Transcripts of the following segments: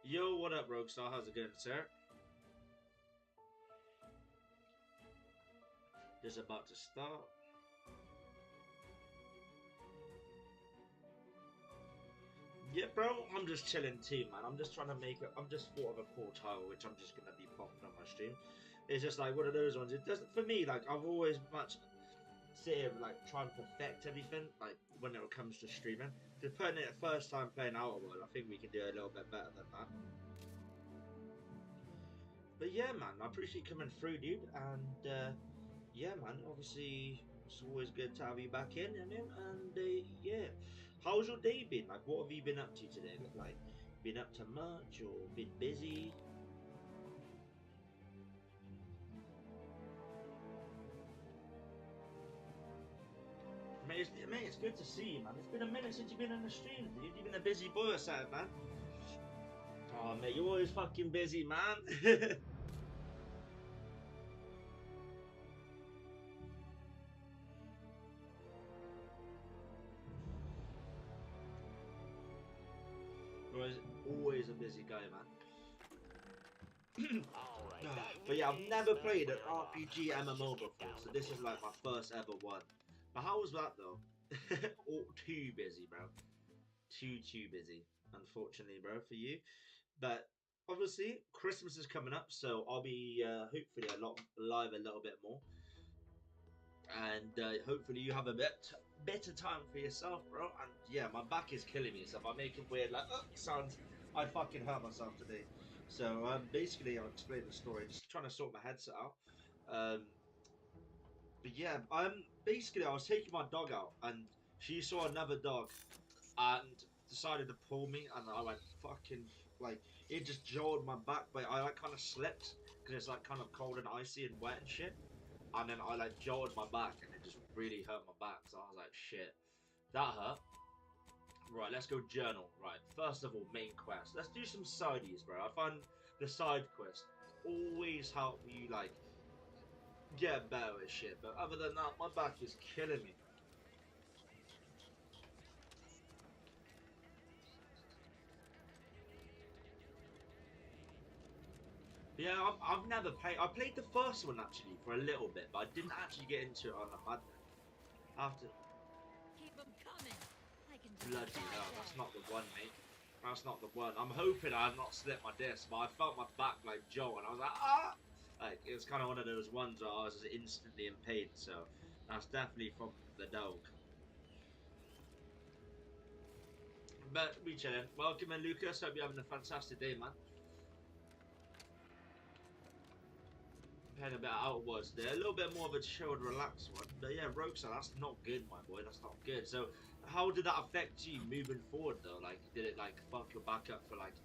Yo, what up, Roguestar? How's it going, sir? Just about to start. Yeah, bro, I'm just chilling too, man. I'm just trying to make it. I'm just thought of a cool title, which I'm just gonna be popping on my stream. It's just like one of those ones. It doesn't for me. Like I've always much sit here like trying to perfect everything. Like when it comes to streaming, because putting it first time playing Outer World, I think we can do a little bit better than that. But yeah, man, I appreciate you coming through, dude. And yeah, man, obviously it's always good to have you back in, you know. And yeah, how's your day been? Like, what have you been up to today? Like, been up to much or been busy? Mate, it's good to see you, man. It's been a minute since you've been on the stream, dude. You've been a busy boy or something, man. Oh, mate, you're always fucking busy, man. Always a busy guy, man. But yeah, I've never played an RPG MMO before, so this is like my first ever one. But how was that though? Too busy, bro. Too busy, unfortunately, bro, for you. But obviously, Christmas is coming up, so I'll be hopefully a lot live a little bit more, and hopefully you have a bit better time for yourself, bro. And yeah, my back is killing me, so if I'm making weird like sounds, I fucking hurt myself today. So basically, I'll explain the story. Just trying to sort my headset out. Um, but yeah, basically I was taking my dog out, and she saw another dog, and decided to pull me, and I went fucking like it just jolted my back, but I like kind of slipped because it's like kind of cold and icy and wet and shit, and then I like jolted my back, and it just really hurt my back. So I was like, shit, that hurt. Right, let's go journal. Right, first of all, main quest. Let's do some sideys, bro. I find the side quest always help you like get better with shit. But other than that, my back is killing me. Yeah, I've never played. I played the first one actually for a little bit, but I didn't actually get into it on the mud. After Keep them coming. I can do bloody hell, that. that's not the one, mate. That's not the one. I'm hoping I have not slipped my disc, but I felt my back like jolt, and I was like, ah! Like it was kind of one of those ones where I was just instantly in pain. So that's definitely from the dog. But we chilling. Welcome in, Lucas. Hope you're having a fantastic day, man. Playing a bit outwards there, a little bit more of a chilled, relaxed one. But yeah, Roxa, that's not good, my boy. That's not good. So, how did that affect you moving forward, though? Like, did it like fuck your back up for like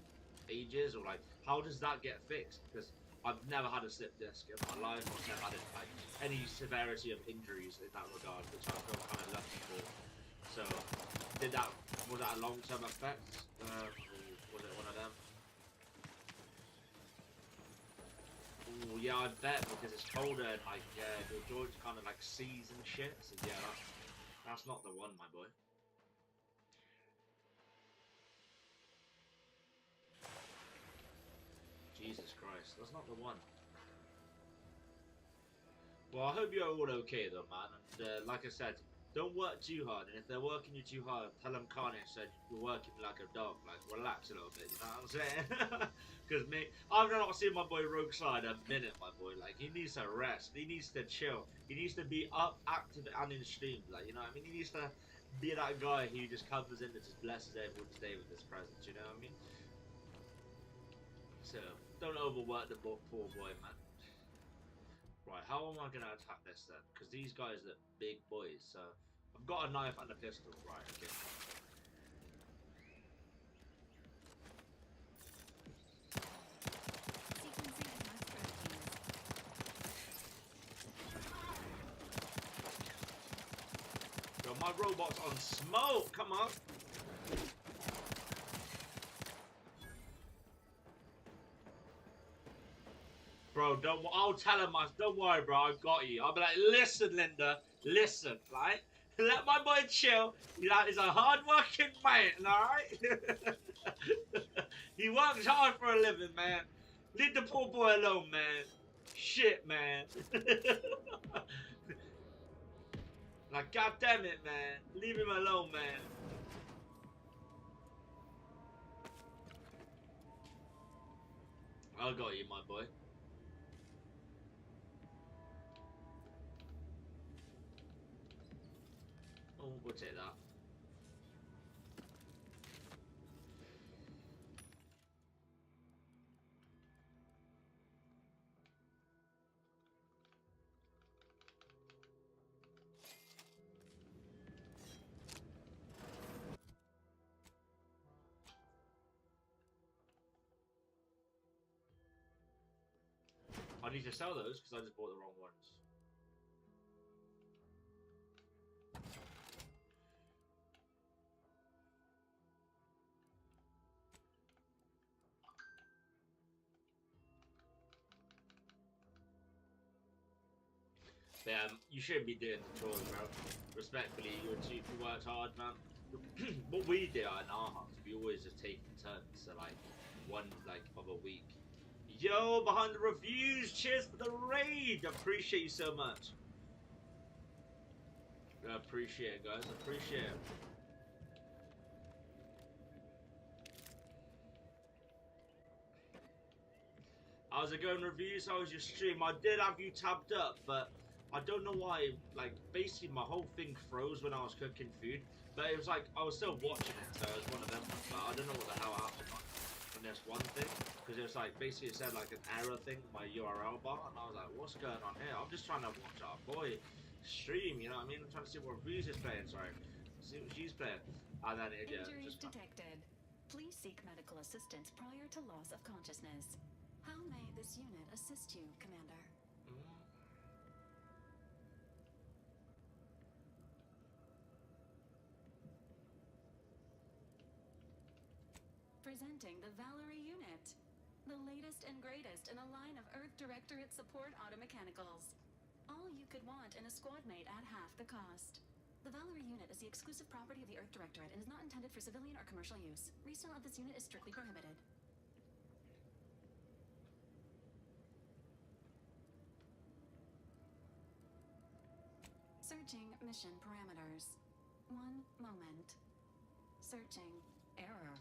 ages, or like how does that get fixed? Because I've never had a slip disc in my life. I've never had it, like any severity of injuries in that regard, which I feel kind of lucky for. So, did that was that a long term effect? Or was it one of them? Oh yeah, I bet because it's colder and like your joints kind of like seize and shit. So yeah, That's not the one, my boy. Jesus Christ, that's not the one. Well, I hope you're all okay though, man. And like I said, don't work too hard. And if they're working you too hard, tell them Carnage said you're working like a dog. Like, relax a little bit, you know what I'm saying? Because me, I've not seen my boy Rogueside a minute, my boy. Like, he needs to rest. He needs to chill. He needs to be up, active, and in streams. Like, you know what I mean? He needs to be that guy who just comes in and just blesses everyone's day with his presence. You know what I mean? So, don't overwork the poor boy, man. Right, how am I going to attack this then? Because these guys are big boys, so... I've got a knife and a pistol. Right, okay. Sequencing attack strategies. Yo, my robot's on smoke! Come on! Bro, I'll tell him, don't worry, bro, I got you. I'll be like, listen, Linda, listen, right? Let my boy chill. He's a hard-working man, alright? He works hard for a living, man. Leave the poor boy alone, man. Shit, man. Like, god damn it, man. Leave him alone, man. I got you, my boy. Oh, we'll take that. I need to sell those because I just bought the wrong ones. Yeah, you shouldn't be doing the chores, bro. Respectfully, you worked hard, man. What we do in our house, we always just take turns. So like one of a week. Yo, behind the reviews, cheers for the raid. Appreciate you so much. I appreciate it, guys. Appreciate it. How's it going, reviews? How was your stream? I did have you tabbed up, but I don't know why. Like, basically, my whole thing froze when I was cooking food. But it was like I was still watching it, so it was one of them. But I don't know what the hell happened on this one thing, because it was like basically it said like an error thing, my URL bar, and I was like, what's going on here? I'm just trying to watch our boy stream, you know what I mean? I'm trying to see what reviews is playing. Sorry, see what she's playing, and then it Injuries just detected. Please seek medical assistance prior to loss of consciousness. How may this unit assist you, Commander? Presenting the Valerie unit, the latest and greatest in a line of Earth Directorate support automechanicals. All you could want in a squad mate at half the cost. The Valerie unit is the exclusive property of the Earth Directorate and is not intended for civilian or commercial use. Resale of this unit is strictly prohibited. Searching mission parameters. 1 moment. Searching. Error.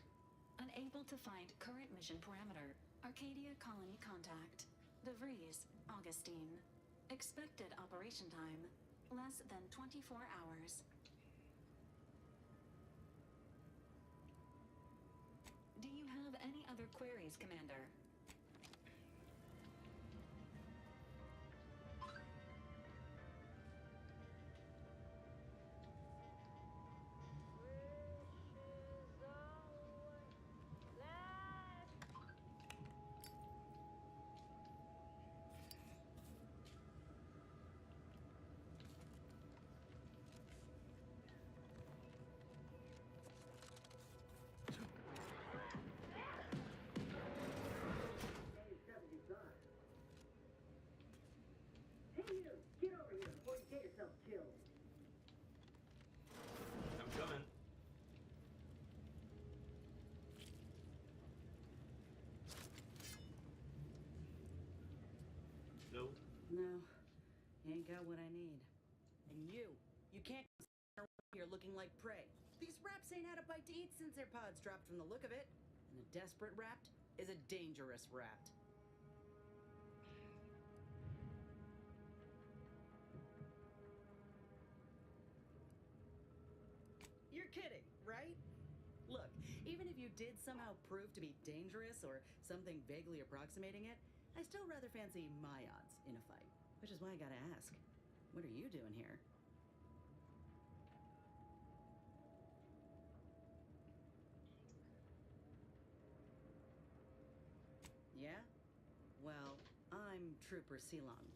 Unable to find current mission parameter. Arcadia Colony contact. De Vries, Augustine. Expected operation time. Less than 24 hours. Do you have any other queries, Commander? No, you ain't got what I need. And you can't come here looking like prey. These raps ain't had a bite to eat since their pods dropped from the look of it. And a desperate rapt is a dangerous rapt. You're kidding, right? Look, even if you did somehow prove to be dangerous or something vaguely approximating it, I still rather fancy my odds in a fight. Which is why I gotta ask, what are you doing here? Yeah? Well, I'm Trooper Silong.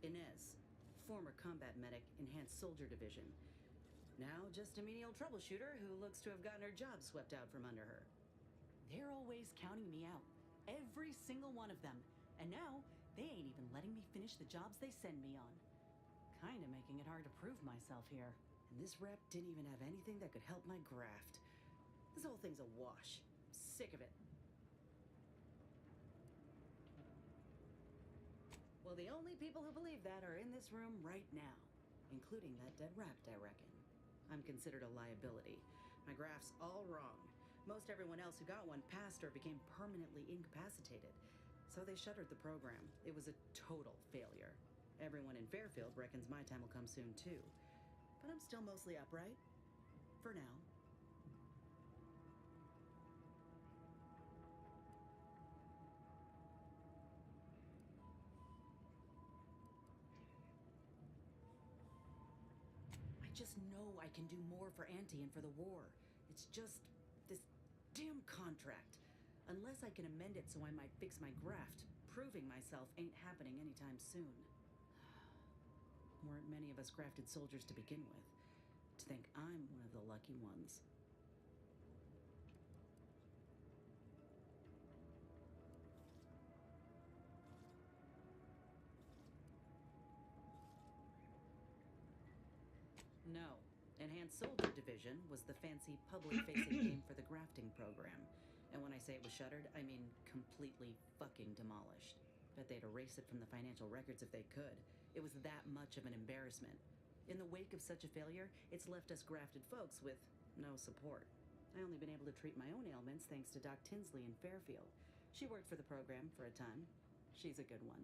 Inez, former combat medic, Enhanced Soldier Division. Now just a menial troubleshooter who looks to have gotten her job swept out from under her. They're always counting me out. Every single one of them. And now, they ain't even letting me finish the jobs they send me on. Kinda making it hard to prove myself here. And this rep didn't even have anything that could help my graft. This whole thing's a wash. Sick of it. Well, the only people who believe that are in this room right now. Including that dead rapt, I reckon. I'm considered a liability. My graft's all wrong. Most everyone else who got one passed or became permanently incapacitated. So they shuttered the program. It was a total failure. Everyone in Fairfield reckons my time will come soon too. But I'm still mostly upright. For now. I just know I can do more for Auntie and for the war. It's just this damn contract. Unless I can amend it so I might fix my graft, proving myself ain't happening anytime soon. Weren't many of us grafted soldiers to begin with. To think I'm one of the lucky ones. No. Enhanced Soldier Division was the fancy public-facing name for the grafting program. And when I say it was shuttered, I mean completely fucking demolished. Bet they'd erase it from the financial records if they could. It was that much of an embarrassment. In the wake of such a failure, it's left us grafted folks with no support. I only been able to treat my own ailments thanks to Doc Tinsley in Fairfield. She worked for the program for a time. She's a good one.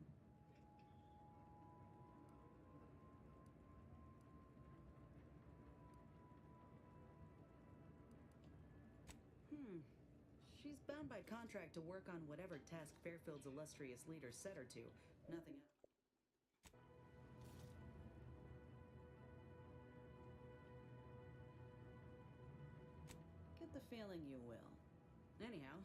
She's bound by contract to work on whatever task Fairfield's illustrious leader set her to. Nothing else. Get the feeling you will. Anyhow,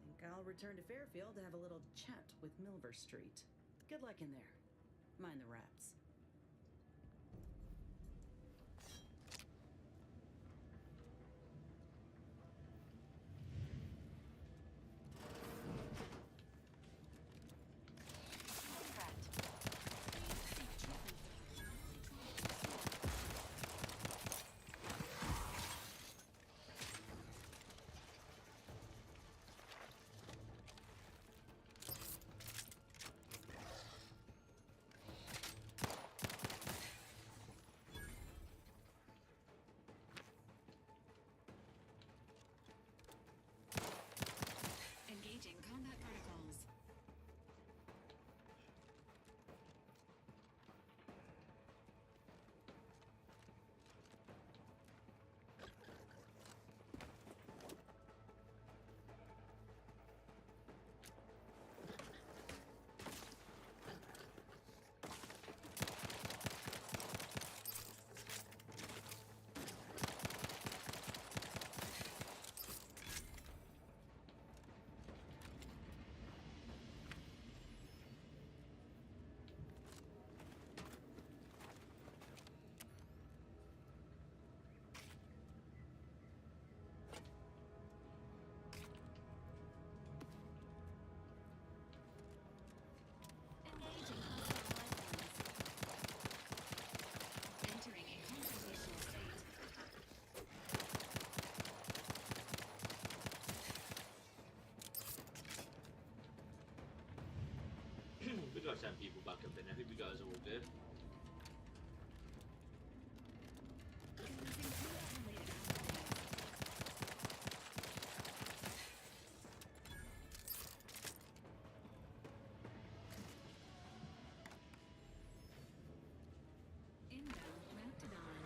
think I'll return to Fairfield to have a little chat with Milver Street. Good luck in there. Mind the raps. got 10 people back up in. I hope you guys are all good. Inbound Raptidon.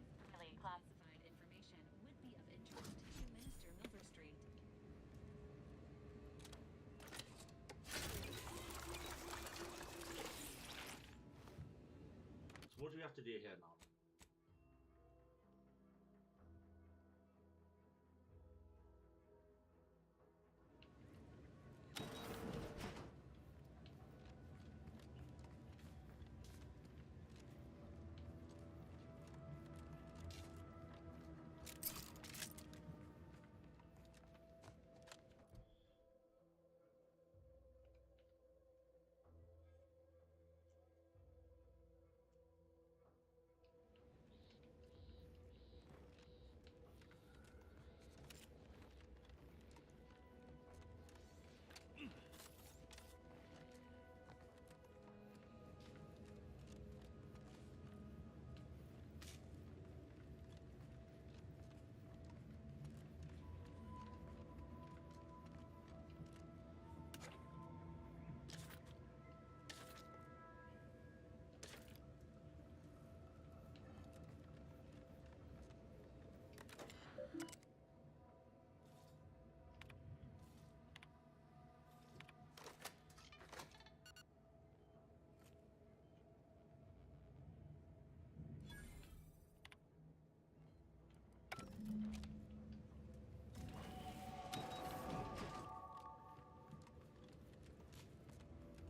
This highly classified information would be of interest to Minister Milverstreet. So what do we have to do here now?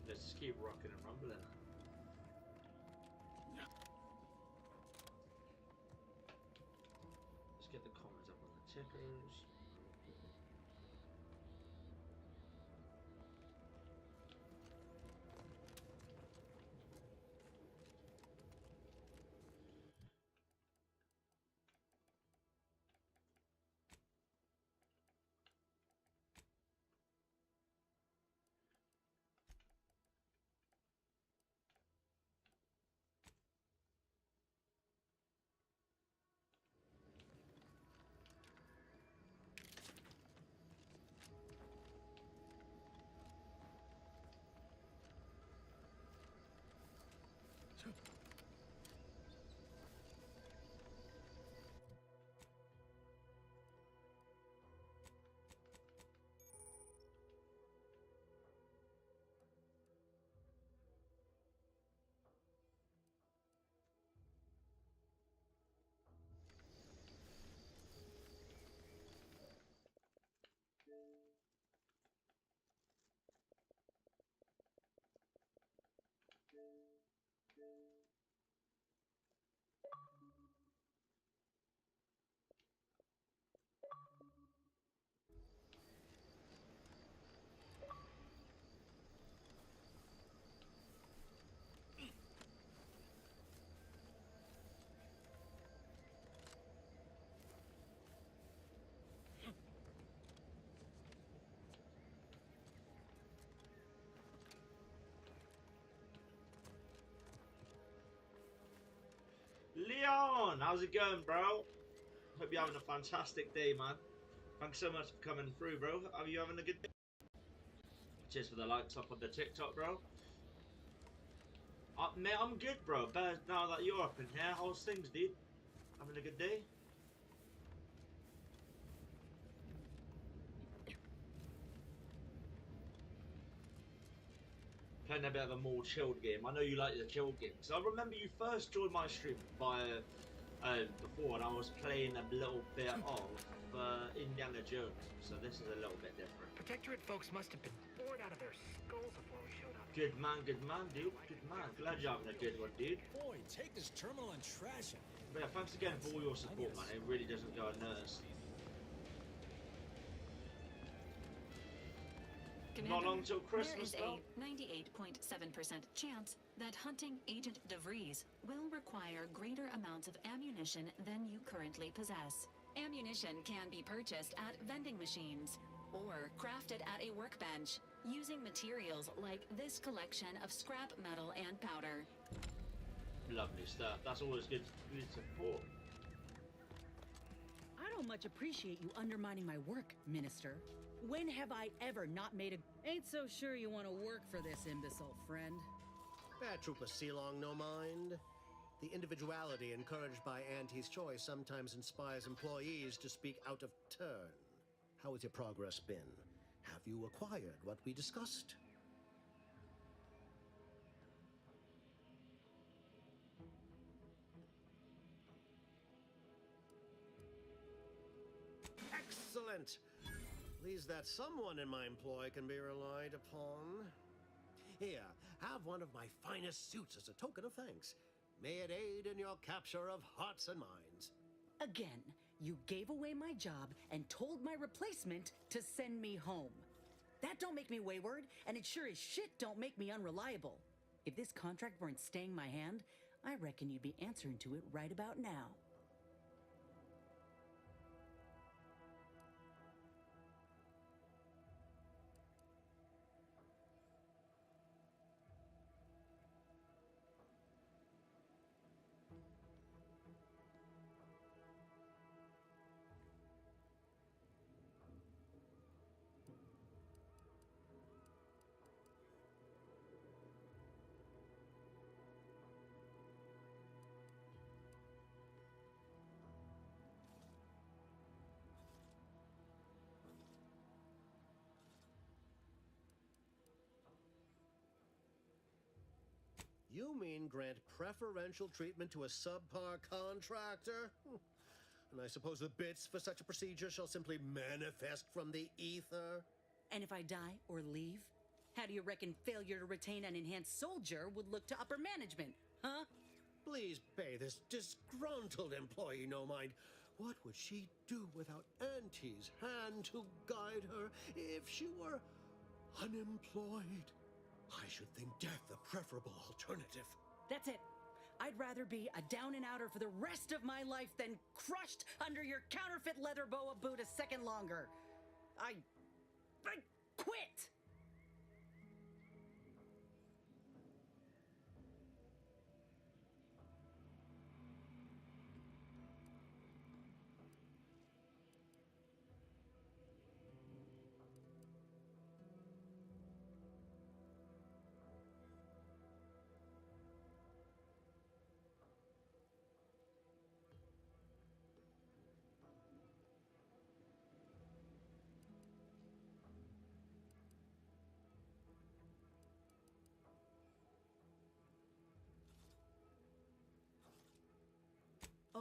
Let's just keep rocking and rumbling. Let's get the comments up on the tickers. Leon, how's it going, bro? Hope you're having a fantastic day, man. Thanks so much for coming through, bro. Are you having a good day? Cheers for the likes up on the TikTok, bro. Mate, I'm good, bro. Better now that you're up in here. How's things, dude? Having a good day? Playing a bit of a more chilled game. I know you like the chilled games. I remember you first joined my stream before, and I was playing a little bit of Indiana Jones, so this is a little bit different. Protectorate folks must have been bored out of their skulls before we showed up. Good man, dude. Good man. Glad you're having a good one, dude. Boy, take this terminal and trash it. But yeah, thanks again for all your support, man. It really doesn't go unnoticed. Not long till Christmas, there though. is a 98.7% chance that hunting Agent DeVries will require greater amounts of ammunition than you currently possess. Ammunition can be purchased at vending machines or crafted at a workbench using materials like this collection of scrap metal and powder. Lovely stuff. That's always good support. I don't much appreciate you undermining my work, Minister. When have I ever not made a... Ain't so sure you want to work for this imbecile, friend. Bad Trooper Sealong, no mind. The individuality encouraged by Auntie's choice sometimes inspires employees to speak out of turn. How has your progress been? Have you acquired what we discussed? Excellent! Pleased that someone in my employ can be relied upon. Here, have one of my finest suits as a token of thanks. May it aid in your capture of hearts and minds. Again, you gave away my job and told my replacement to send me home. That don't make me wayward, and it sure as shit don't make me unreliable. If this contract weren't staying my hand, I reckon you'd be answering to it right about now. You mean grant preferential treatment to a subpar contractor? And I suppose the bits for such a procedure shall simply manifest from the ether? And if I die or leave, how do you reckon failure to retain an enhanced soldier would look to upper management, huh? Please pay this disgruntled employee no mind. What would she do without Auntie's hand to guide her if she were unemployed? I should think death a preferable alternative. That's it. I'd rather be a down and outer for the rest of my life than crushed under your counterfeit leather boa boot a second longer. I quit!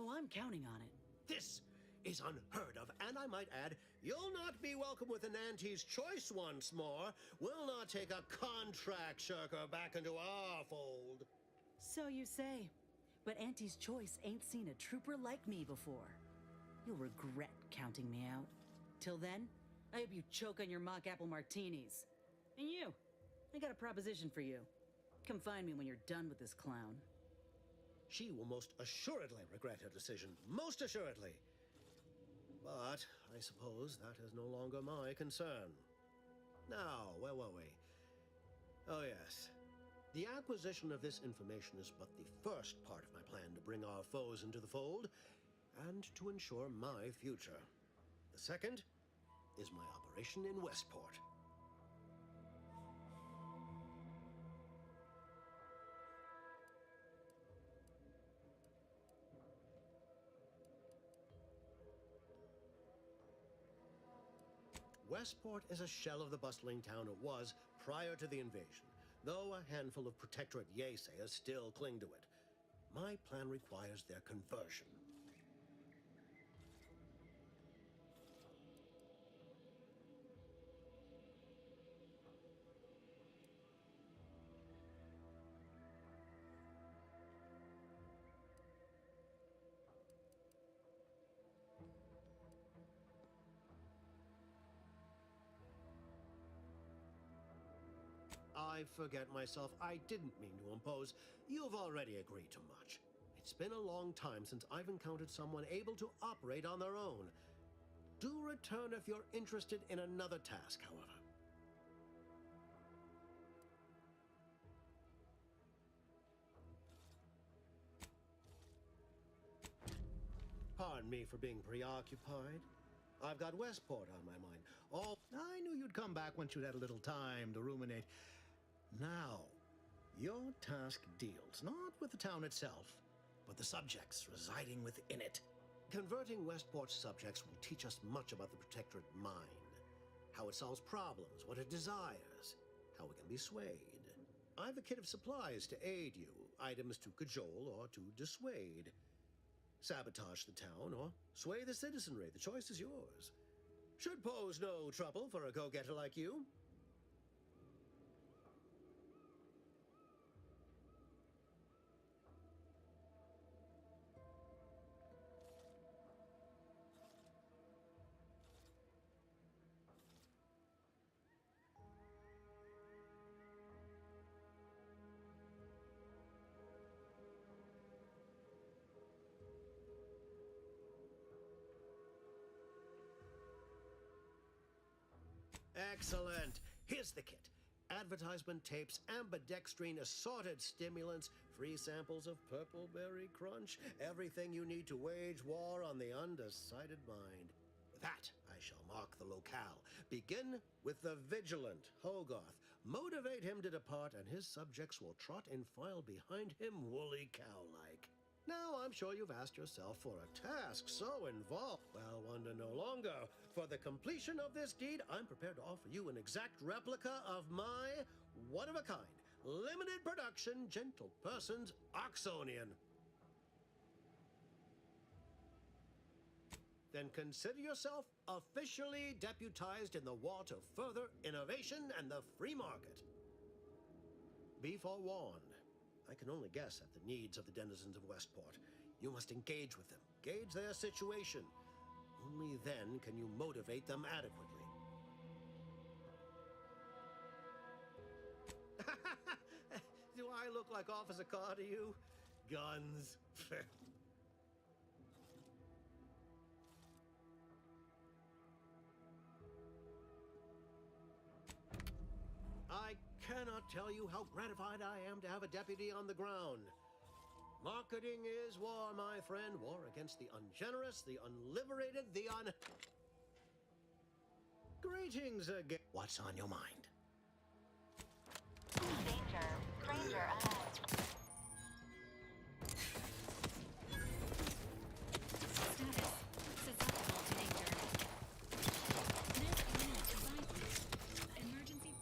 Oh, I'm counting on it. This is unheard of, and I might add, you'll not be welcome with an Auntie's choice once more. We'll not take a contract shirker back into our fold. So you say. But Auntie's choice ain't seen a trooper like me before. You'll regret counting me out. Till then, I hope you choke on your mock apple martinis. And you, I got a proposition for you. Come find me when you're done with this clown. She will most assuredly regret her decision. Most assuredly. But I suppose that is no longer my concern. Now, where were we? Oh, yes. The acquisition of this information is but the first part of my plan to bring our foes into the fold and to ensure my future. The second is my operation in Westport. Westport is a shell of the bustling town it was prior to the invasion, though a handful of Protectorate Yeasayers still cling to it. My plan requires their conversion. I forget myself. I didn't mean to impose. You've already agreed to much. It's been a long time since I've encountered someone able to operate on their own. Do return if you're interested in another task, however. Pardon me for being preoccupied. I've got Westport on my mind. Oh, I knew you'd come back once you'd had a little time to ruminate. Now, your task deals not with the town itself, but the subjects residing within it. converting Westport's subjects will teach us much about the Protectorate mind. How it solves problems, what it desires, how it can be swayed. I've a kit of supplies to aid you, items to cajole or to dissuade. Sabotage the town or sway the citizenry. The choice is yours. Should pose no trouble for a go-getter like you. Excellent. Here's the kit. Advertisement tapes, ambidextrine assorted stimulants, free samples of Purpleberry Crunch, everything you need to wage war on the undecided mind. With that, I shall mark the locale. Begin with the vigilant Hogarth. Motivate him to depart, and his subjects will trot in file behind him, woolly cow-like. Now, I'm sure you've asked yourself for a task so involved. Well, wonder no longer. For the completion of this deed, I'm prepared to offer you an exact replica of my one-of-a-kind, limited production, gentle person's Oxonian. Then consider yourself officially deputized in the war to further innovation and the free market. Be forewarned. I can only guess at the needs of the denizens of Westport. You must engage with them, gauge their situation. Only then can you motivate them adequately. Do I look like Officer Carr to you? Guns. I cannot tell you how gratified I am to have a deputy on the ground. Marketing is war, my friend. War against the ungenerous, the unliberated, the Greetings again. What's on your mind? Danger. Stranger ahead. Status. Susceptible to danger. This unit advises. Emergency.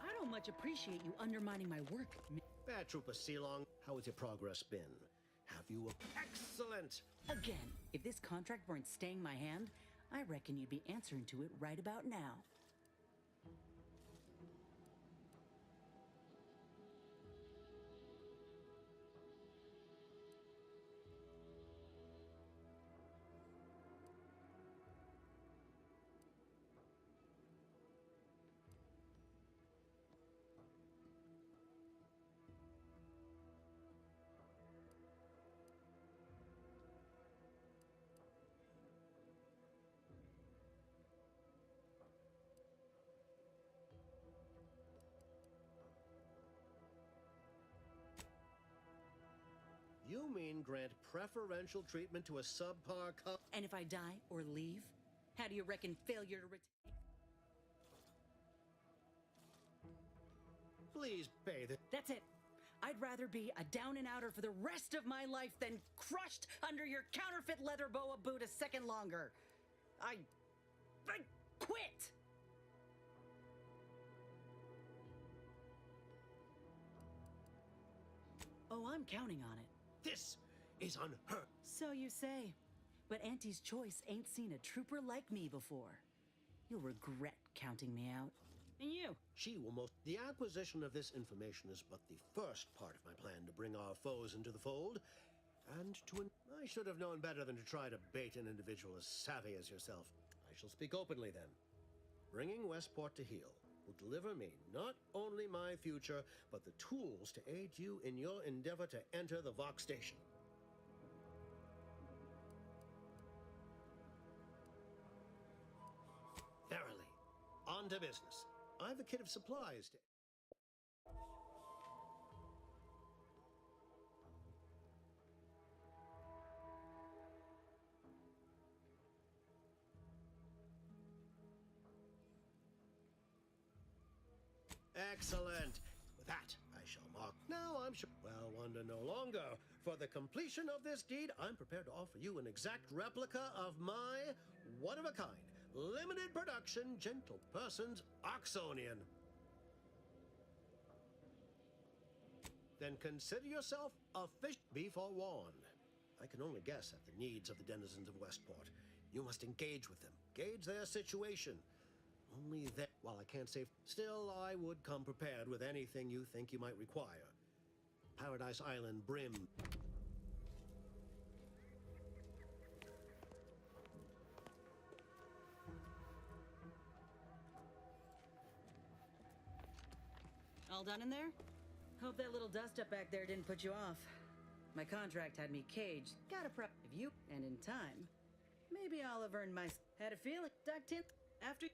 I don't much appreciate you undermining my work. Bad Trooper Sealong, how has your progress been? Have you... Excellent! Again, if this contract weren't staying my hand, I reckon you'd be answering to it right about now. You mean grant preferential treatment to a subpar And if I die or leave, how do you reckon failure to retain? Please pay the... That's it. I'd rather be a down and outer for the rest of my life than crushed under your counterfeit leather boa boot a second longer. I quit! Oh, I'm counting on it. This is unheard. So you say. But Auntie's Choice ain't seen a trooper like me before. You'll regret counting me out. And you? She will most... The acquisition of this information is but the first part of my plan to bring our foes into the fold. And to... I should have known better than to try to bait an individual as savvy as yourself. I shall speak openly then. Bringing Westport to heel will deliver me not only my future, but the tools to aid you in your endeavor to enter the Vox station. Verily, on to business. I've a kit of supplies to... Excellent. With that, I shall mark. Now I'm sure. Well, wonder no longer. For the completion of this deed, I'm prepared to offer you an exact replica of my one-of-a-kind, limited production, gentle person's Oxonian. Then consider yourself a fish. Be forewarned. I can only guess at the needs of the denizens of Westport. You must engage with them, gauge their situation. Only then, while I can't say, still I would come prepared with anything you think you might require. Paradise Island Brim. All done in there? Hope that little dust up back there didn't put you off. My contract had me caged. Gotta prep if you, and in time, maybe I'll have earned my... Had a feeling, ducked in, after...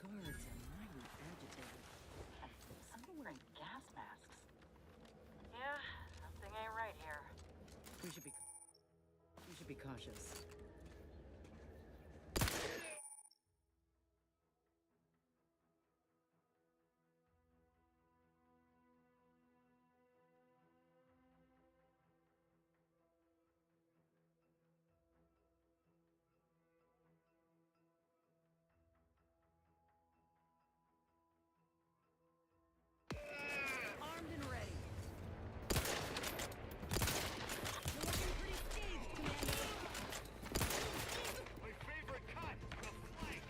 guards are mighty agitated. Some wearing gas masks. Yeah, something ain't right here. We should be cautious. Armed and ready. You're looking pretty scathed, Commander. My favorite cut, the flank.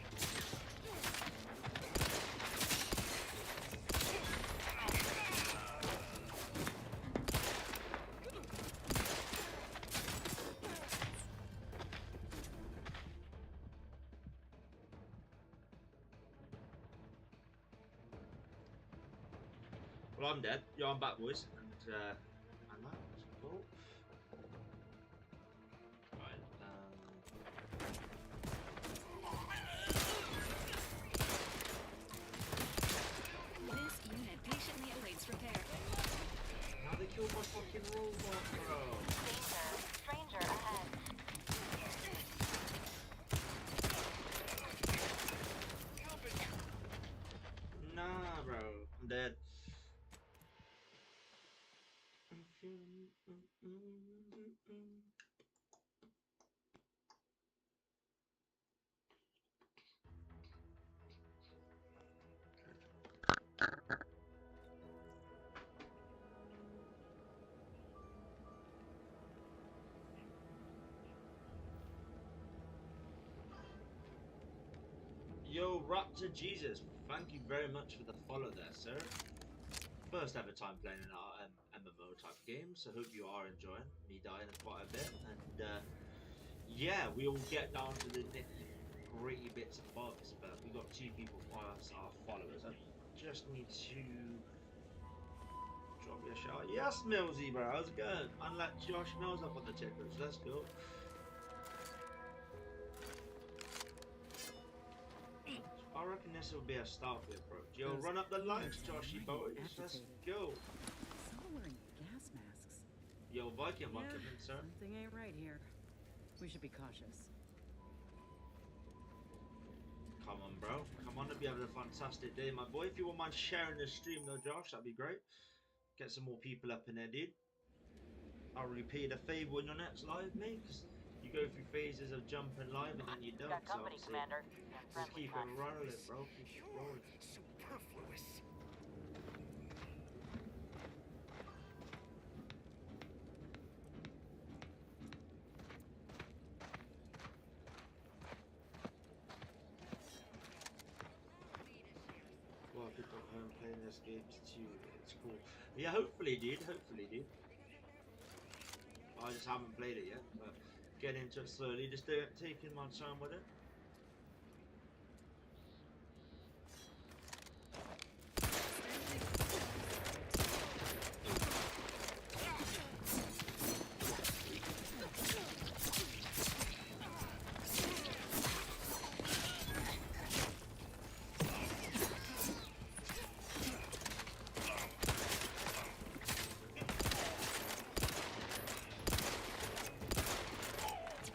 Well, I'm dead. Yeah, I'm back, boys. And that was cool. Right, This unit patiently awaits repair. now they killed my fucking robot, bro. Danger. Stranger ahead. Nah, bro. I'm dead. Yo, Raptor Jesus, thank you very much for the follow there, sir. First ever time playing an MMO type game, so hope you are enjoying me dying quite a bit. And yeah, we all get down to the nitty-gritty bits and bobs, but we got 2 people as our followers. I just need to drop you a shout. Yes, Millsy, bro, how's it going? Unlike Josh Mills up on the tickers, let's go. I reckon this will be a stealthy approach. Yo, Those run up the lights, guards Joshy are boys. mighty Let's agitated. go. Some wearing gas masks. Yo, Viking, Yeah, welcome in, sir. something ain't right here. We should be cautious. Come on, bro. Come on, to be having a fantastic day, my boy. If you wouldn't mind sharing this stream, though, Josh, that'd be great. Get some more people up in there, dude. I'll repay the favor on your next live, mate. 'Cause you go through phases of jumping live and then you don't. Got So company, obviously, Commander. just Friendly keep it fire. rolling, bro. Keep it rolling. Superfluous. Well, people at home playing this game too. It's cool. Yeah, hopefully, dude. Hopefully, dude. I just haven't played it yet, but get into it slowly. Just taking my time with it.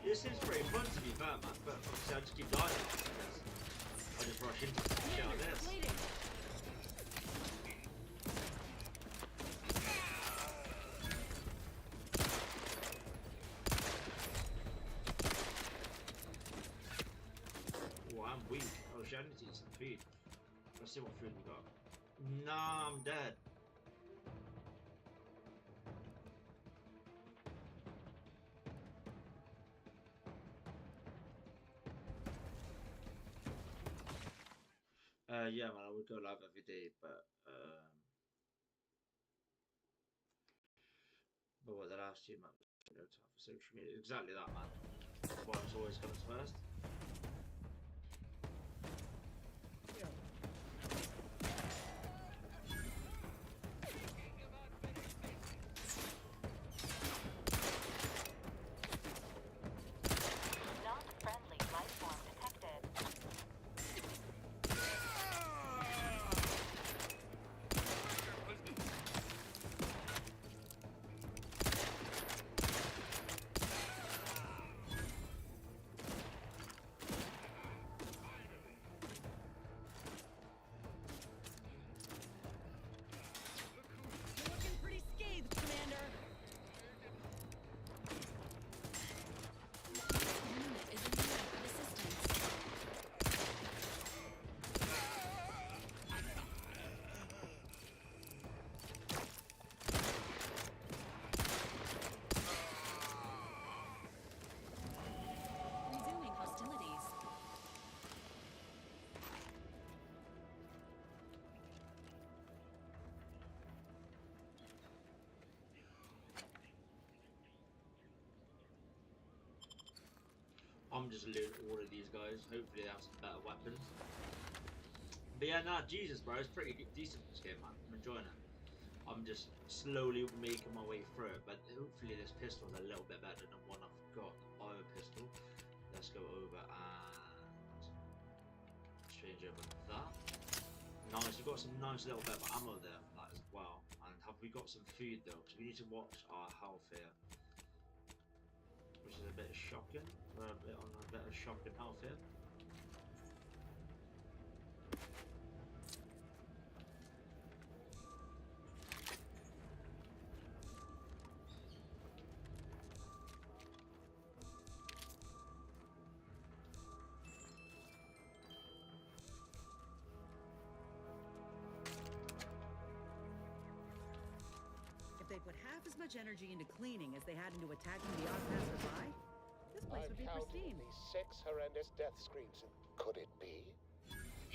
This is pretty fun to be fair, man, but obviously I just keep dying. I just rush into some shit like this. Bleeding. Oh, I'm weak. Oh, shit, I need to eat some food. Let's see what food we got. Nah, I'm dead. Yeah, man, I would go live every day, but what the last 2 months no time for social media. Exactly that, man. Work's always comes first. Not friendly life form detected. I'm just looting all of these guys. Hopefully they have some better weapons. But yeah, nah, Jesus, bro, it's pretty decent this game, man. I'm enjoying it. I'm just slowly making my way through it, but hopefully this pistol's a little bit better than one I've got, the bio pistol. Let's go over and change over that. Nice, we've got some nice little bit of ammo there for that as well. And have we got some food though? Because we need to watch our health here. Which is a bit shocking. We're a bit on a bit of shocking health here. If they put half as much energy into cleaning as they had into attacking the odd passerby, this place would be pristine. These 6 horrendous death screams. Could it be?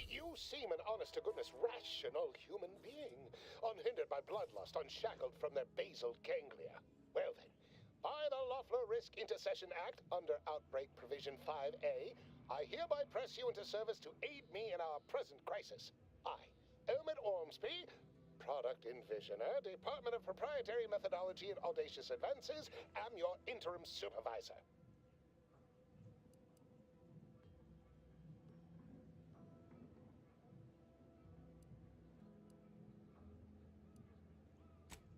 You seem an honest-to-goodness rational human being, unhindered by bloodlust, unshackled from their basal ganglia. Well then, by the Loeffler Risk Intercession Act, under Outbreak Provision 5A, I hereby press you into service to aid me in our present crisis. I, Elmet Ormsby, Product Envisioner, Department of Proprietary Methodology and Audacious Advances, am your interim supervisor.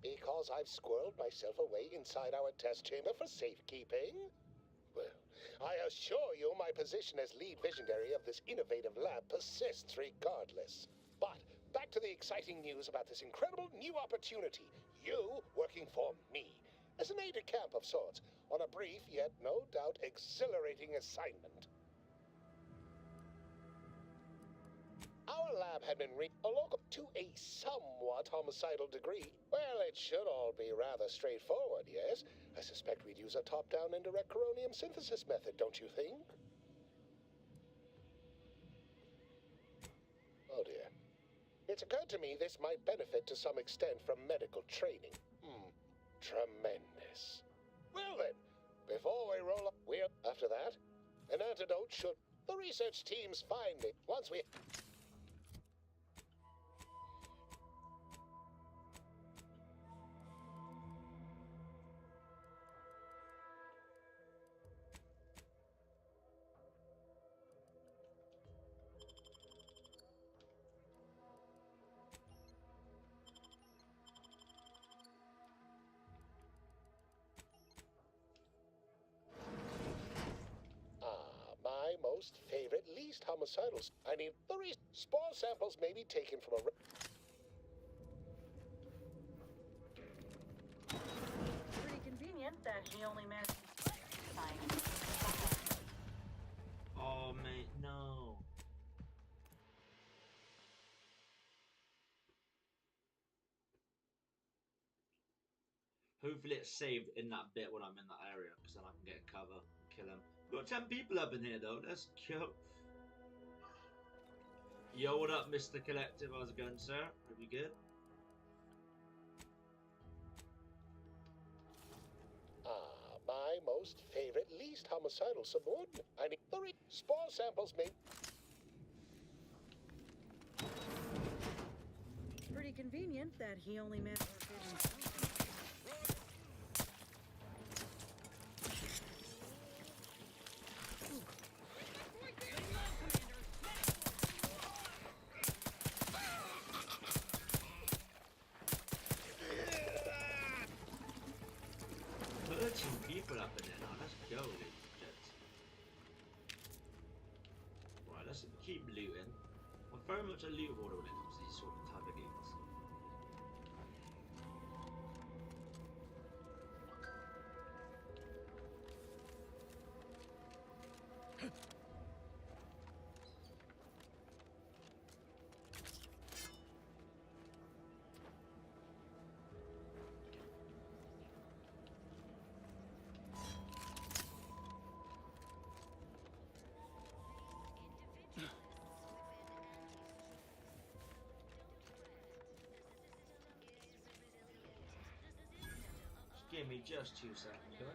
Because I've squirreled myself away inside our test chamber for safekeeping? Well, I assure you my position as lead visionary of this innovative lab persists regardless. But back to the exciting news about this incredible new opportunity. You working for me, as an aide-de-camp of sorts, on a brief yet no doubt exhilarating assignment. Our lab had been relocated to a somewhat homicidal degree. Well, it should all be rather straightforward, yes? I suspect we'd use a top-down indirect coronium synthesis method, don't you think? Oh dear. It's occurred to me this might benefit to some extent from medical training. Tremendous. Well then, before we roll up, after that, an antidote should... The research team's finding, once we... my most favorite, least homicidals. I need the spore samples may be taken from a... Pretty convenient that he only managed to find. Oh mate, no. Hopefully it's saved in that bit when I'm in that area, because then I can get cover and kill him. We've got 10 people up in here though, let's go. Yo, what up Mr. Collective, how's it going sir? Hope you good? My most favorite, least homicidal subordinate. I need the spore samples may... Pretty convenient that he only managed to people up in there now, let's go, ladies and gents. Right, let's keep looting. I'm very much a loot hoarder when it comes to these sort of type of games. Give me just 2 seconds, guys.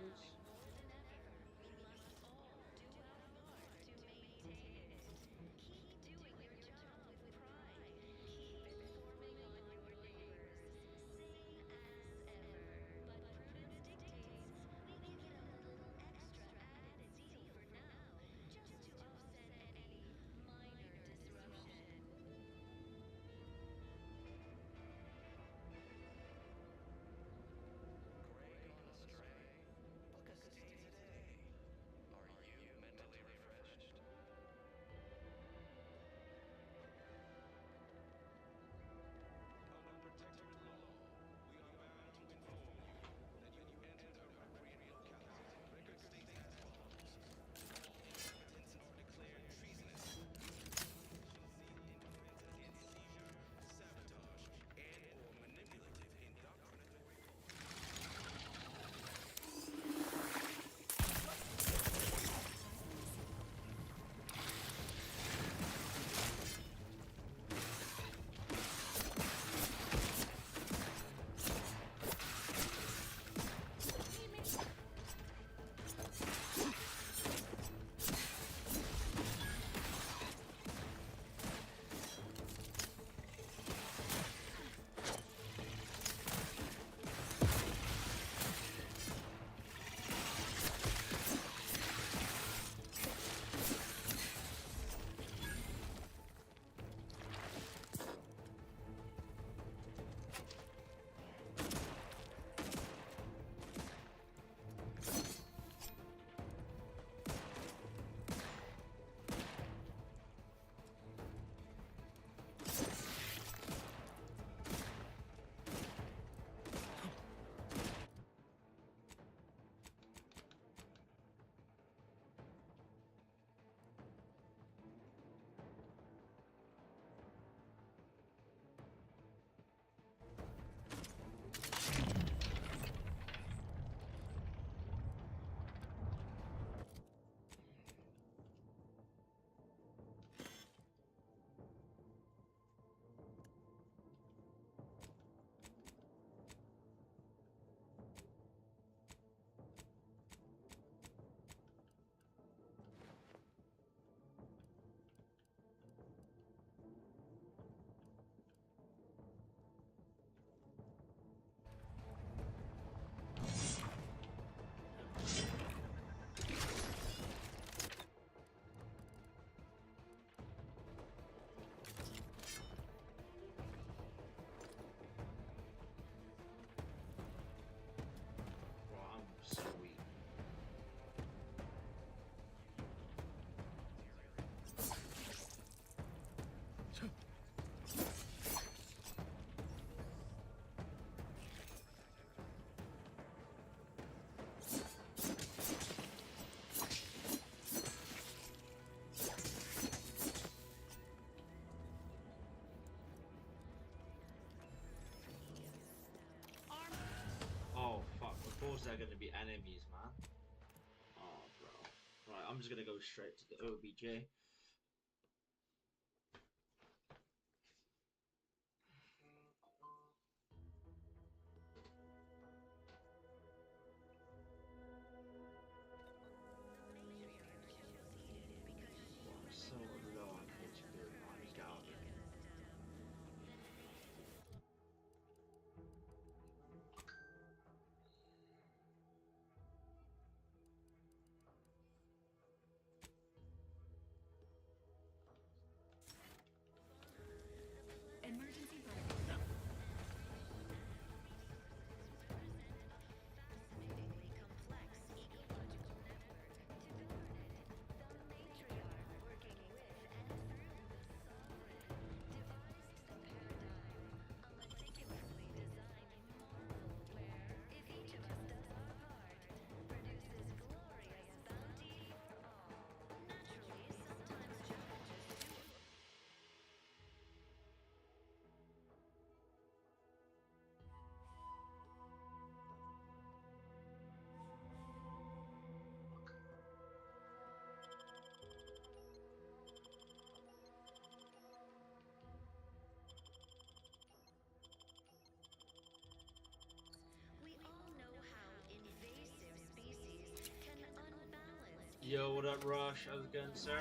these are gonna be enemies, man. Oh, bro. Right, I'm just gonna go straight to the OBJ. So low on HP. Oh, he's got out here. Emergency brake. Yo, what up, Rush? How's it going, sir?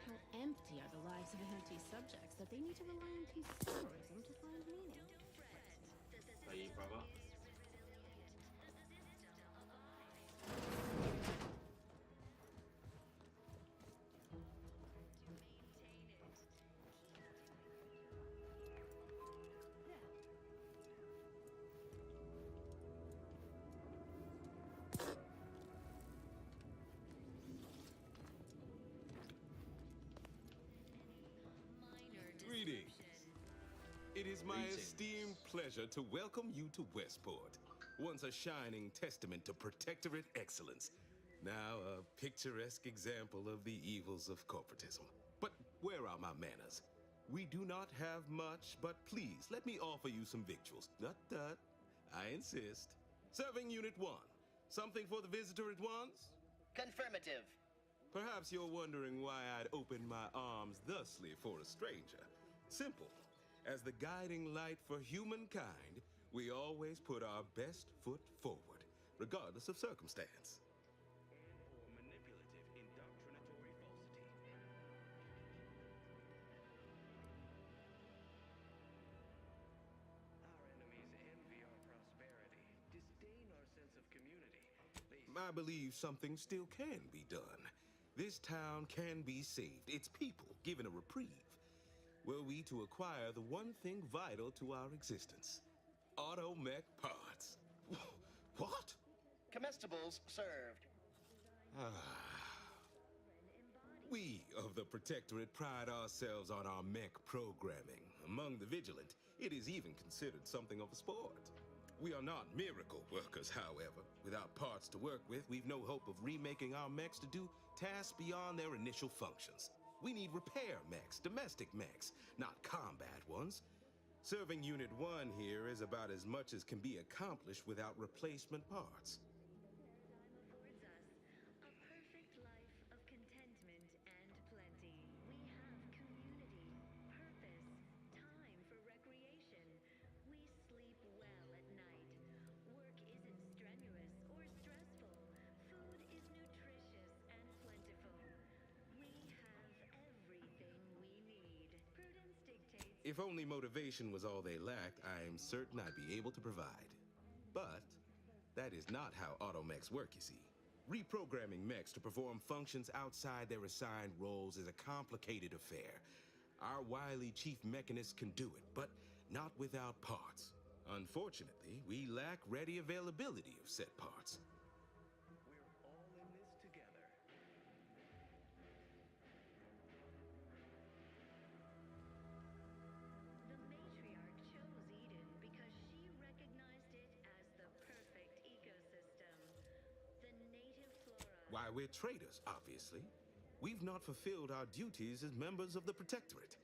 How empty are the lives of NFT subjects that they need to rely on peace symbolism to find meaning? Are you, brother? Greetings. It is my Greetings. esteemed pleasure to welcome you to Westport, once a shining testament to protectorate excellence, now a picturesque example of the evils of corporatism. But where are my manners? We do not have much, but please let me offer you some victuals. Tut. I insist. Serving Unit 1. Something for the visitor at once? Confirmative. Perhaps you're wondering why I'd open my arms thusly for a stranger. Simple. As the guiding light for humankind, we always put our best foot forward, regardless of circumstance. Or manipulative, indoctrinatory falsity. Our enemies envy our prosperity, disdain our sense of community. I believe something still can be done. This town can be saved, its people given a reprieve. Were we to acquire the one thing vital to our existence, automech parts. What? Comestibles served. We of the Protectorate pride ourselves on our mech programming. Among the vigilant, it is even considered something of a sport. We are not miracle workers, however. Without parts to work with, we've no hope of remaking our mechs to do tasks beyond their initial functions. We need repair mechs, domestic mechs, not combat ones. Serving Unit 1 here is about as much as can be accomplished without replacement parts. If only motivation was all they lacked, I'm certain I'd be able to provide. But that is not how automechs work, you see. Reprogramming mechs to perform functions outside their assigned roles is a complicated affair. Our wily chief mechanist can do it, but not without parts. Unfortunately, we lack ready availability of said parts. We're all in this together. The matriarch chose Eden because she recognized it as the perfect ecosystem. The native flora. Why, we're traitors, obviously. We've not fulfilled our duties as members of the Protectorate.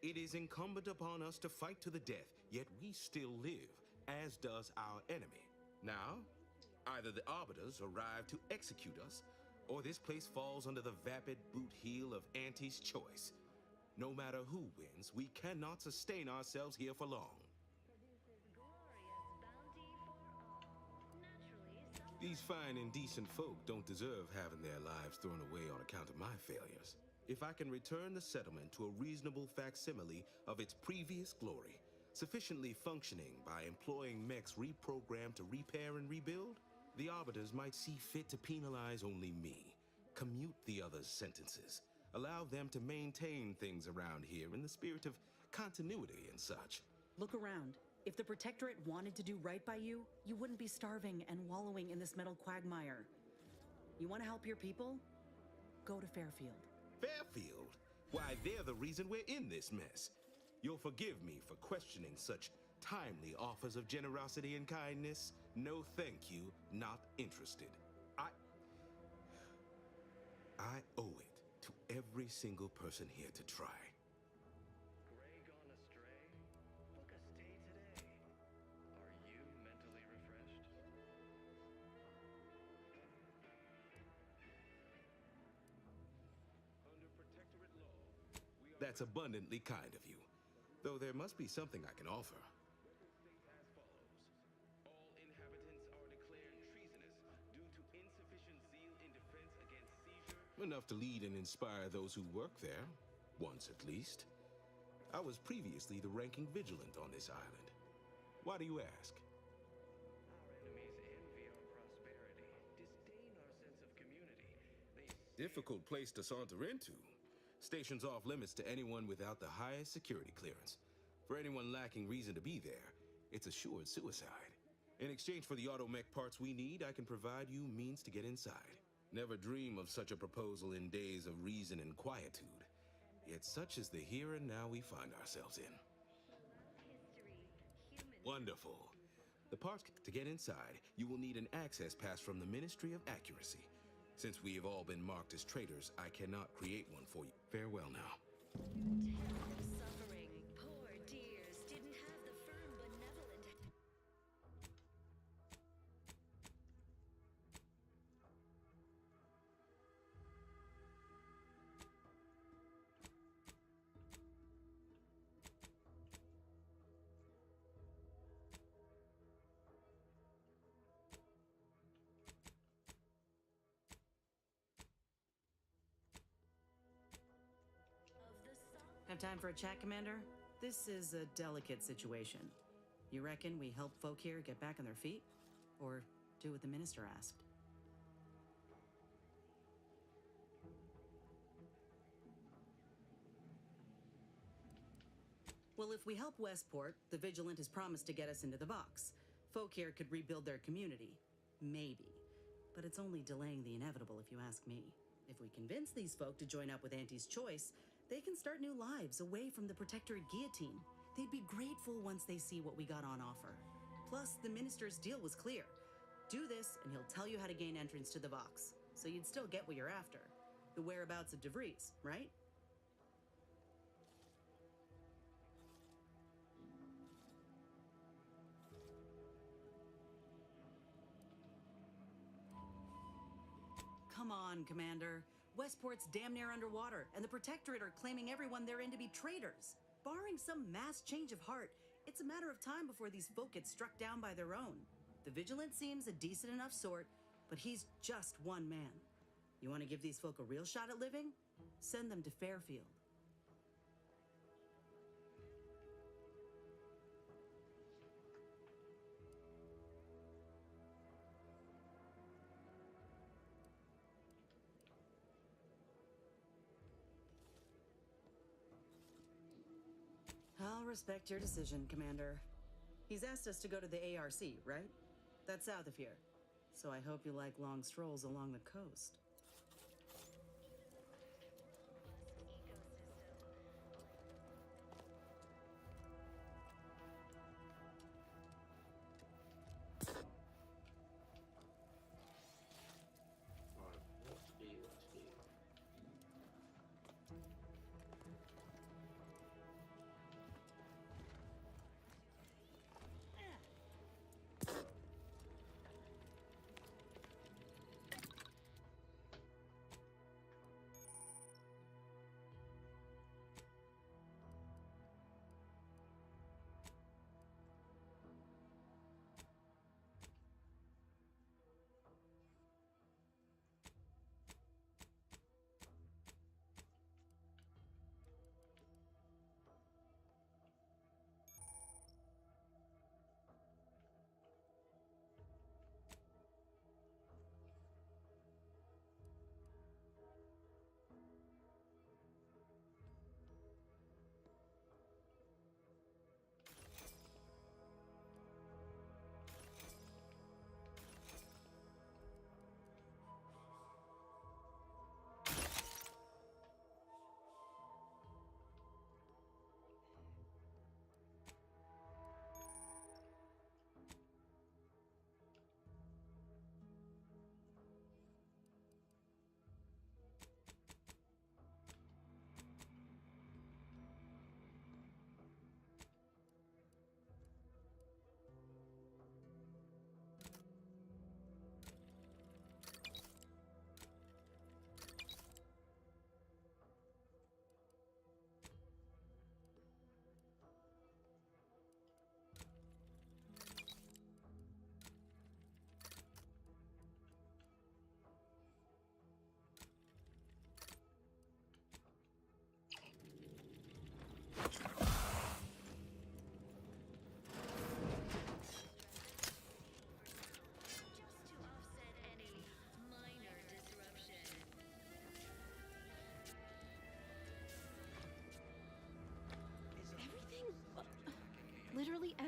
It is incumbent upon us to fight to the death, yet we still live, as does our enemy. Now, either the Arbiters arrive to execute us, or this place falls under the vapid boot heel of Auntie's choice. No matter who wins, we cannot sustain ourselves here for long. These fine and decent folk don't deserve having their lives thrown away on account of my failures. If I can return the settlement to a reasonable facsimile of its previous glory, sufficiently functioning by employing mechs reprogrammed to repair and rebuild, the Arbiters might see fit to penalize only me, commute the others' sentences, allow them to maintain things around here in the spirit of continuity and such. Look around. If the Protectorate wanted to do right by you, you wouldn't be starving and wallowing in this metal quagmire. You want to help your people? Go to Fairfield. Fairfield? Why, they're the reason we're in this mess. You'll forgive me for questioning such timely offers of generosity and kindness. No thank you, not interested. I owe it to every single person here to try. Gray gone astray? Book a stay today. Are you mentally refreshed? Under Protectorate law, that's abundantly kind of you. Though there must be something I can offer. All inhabitants are declared treasonous due to insufficient zeal in defense against seizure. Enough to lead and inspire those who work there, once at least. I was previously the ranking vigilant on this island. Why do you ask? Our enemies envy our prosperity, disdain our sense of community. Difficult place to saunter into. Stations off limits to anyone without the highest security clearance. For anyone lacking reason to be there, it's assured suicide. In exchange for the automech parts we need, I can provide you means to get inside. Never dream of such a proposal in days of reason and quietude. Yet such is the here and now we find ourselves in. Wonderful. The parts to get inside, you will need an access pass from the Ministry of Accuracy. Since we have all been marked as traitors, I cannot create one for you. Farewell now. Suffering. Poor dears didn't have the firm benevolent. Have time for a chat, Commander? This is a delicate situation. You reckon we help folk here get back on their feet? Or do what the Minister asked? Well, if we help Westport, the Vigilant has promised to get us into the box. Folk here could rebuild their community. Maybe. But it's only delaying the inevitable, if you ask me. If we convince these folk to join up with Auntie's choice, they can start new lives away from the Protectorate guillotine. They'd be grateful once they see what we got on offer. Plus, the Minister's deal was clear. Do this, and he'll tell you how to gain entrance to the Vox. So you'd still get what you're after. The whereabouts of DeVries, right? Come on, Commander. Westport's damn near underwater, and the Protectorate are claiming everyone therein to be traitors. Barring some mass change of heart, it's a matter of time before these folk get struck down by their own. The Vigilant seems a decent enough sort, but he's just one man. You want to give these folk a real shot at living? Send them to Fairfield. I'll respect your decision, Commander. He's asked us to go to the ARC, right? That's south of here. So I hope you like long strolls along the coast.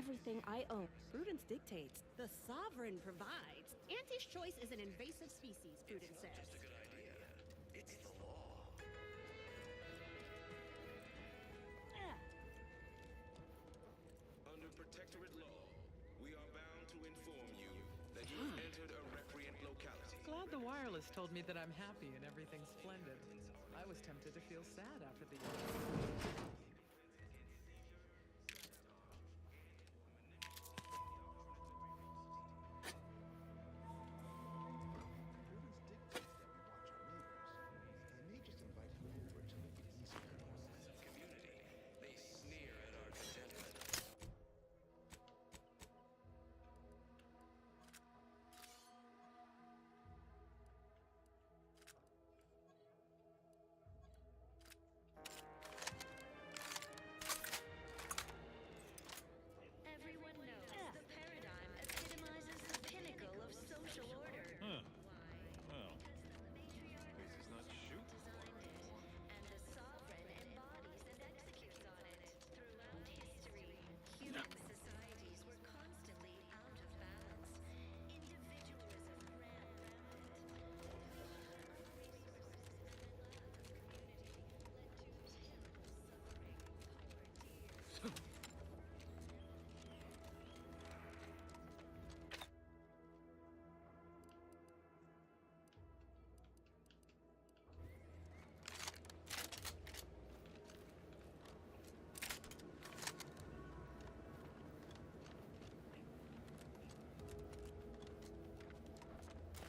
everything I own. Prudence dictates. The sovereign provides. Auntie's choice is an invasive species, Prudence says. Just a good idea. It's the law. Under protectorate law, we are bound to inform you that you have entered a recreant locality. Glad the wireless told me that I'm happy and everything's splendid. I was tempted to feel sad after the Community. They sneer at our contentment. Everyone knows the paradigm epitomizes the pinnacle of social order. Huh. Well, Matriarch this is not shoot. designed it, and the sovereign embodies and executes on it. Throughout history, human societies were constantly out of balance. Individualism ran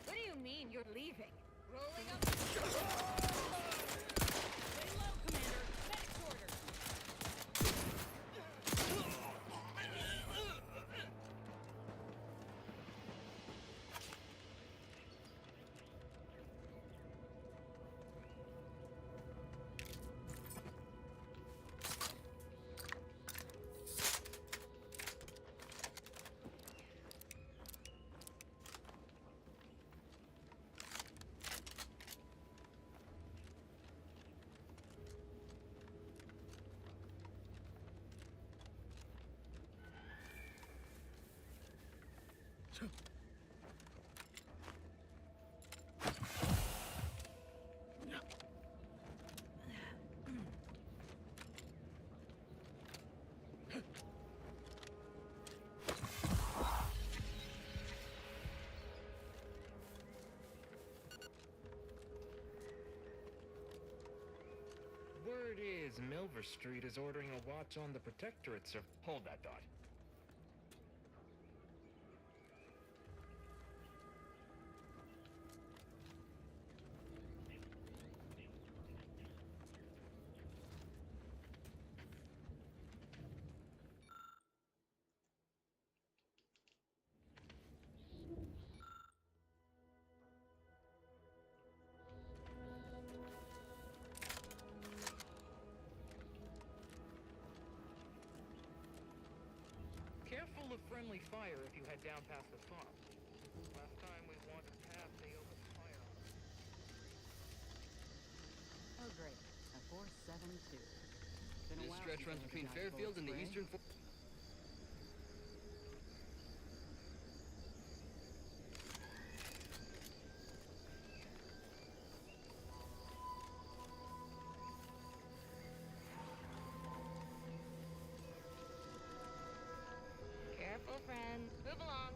What do you mean you're leaving? Rolling up. Lay low, Commander. Medic's order. Word is Milver Street is ordering a watch on the Protectorate, sir. Hold that thought. Careful of friendly fire if you head down past the farm. Last time we wandered past, they opened fire on us. Oh, great. A 472. Been a This while stretch since runs I between recognized Fairfield and the Cold Spring. eastern... Careful, friend. Move along.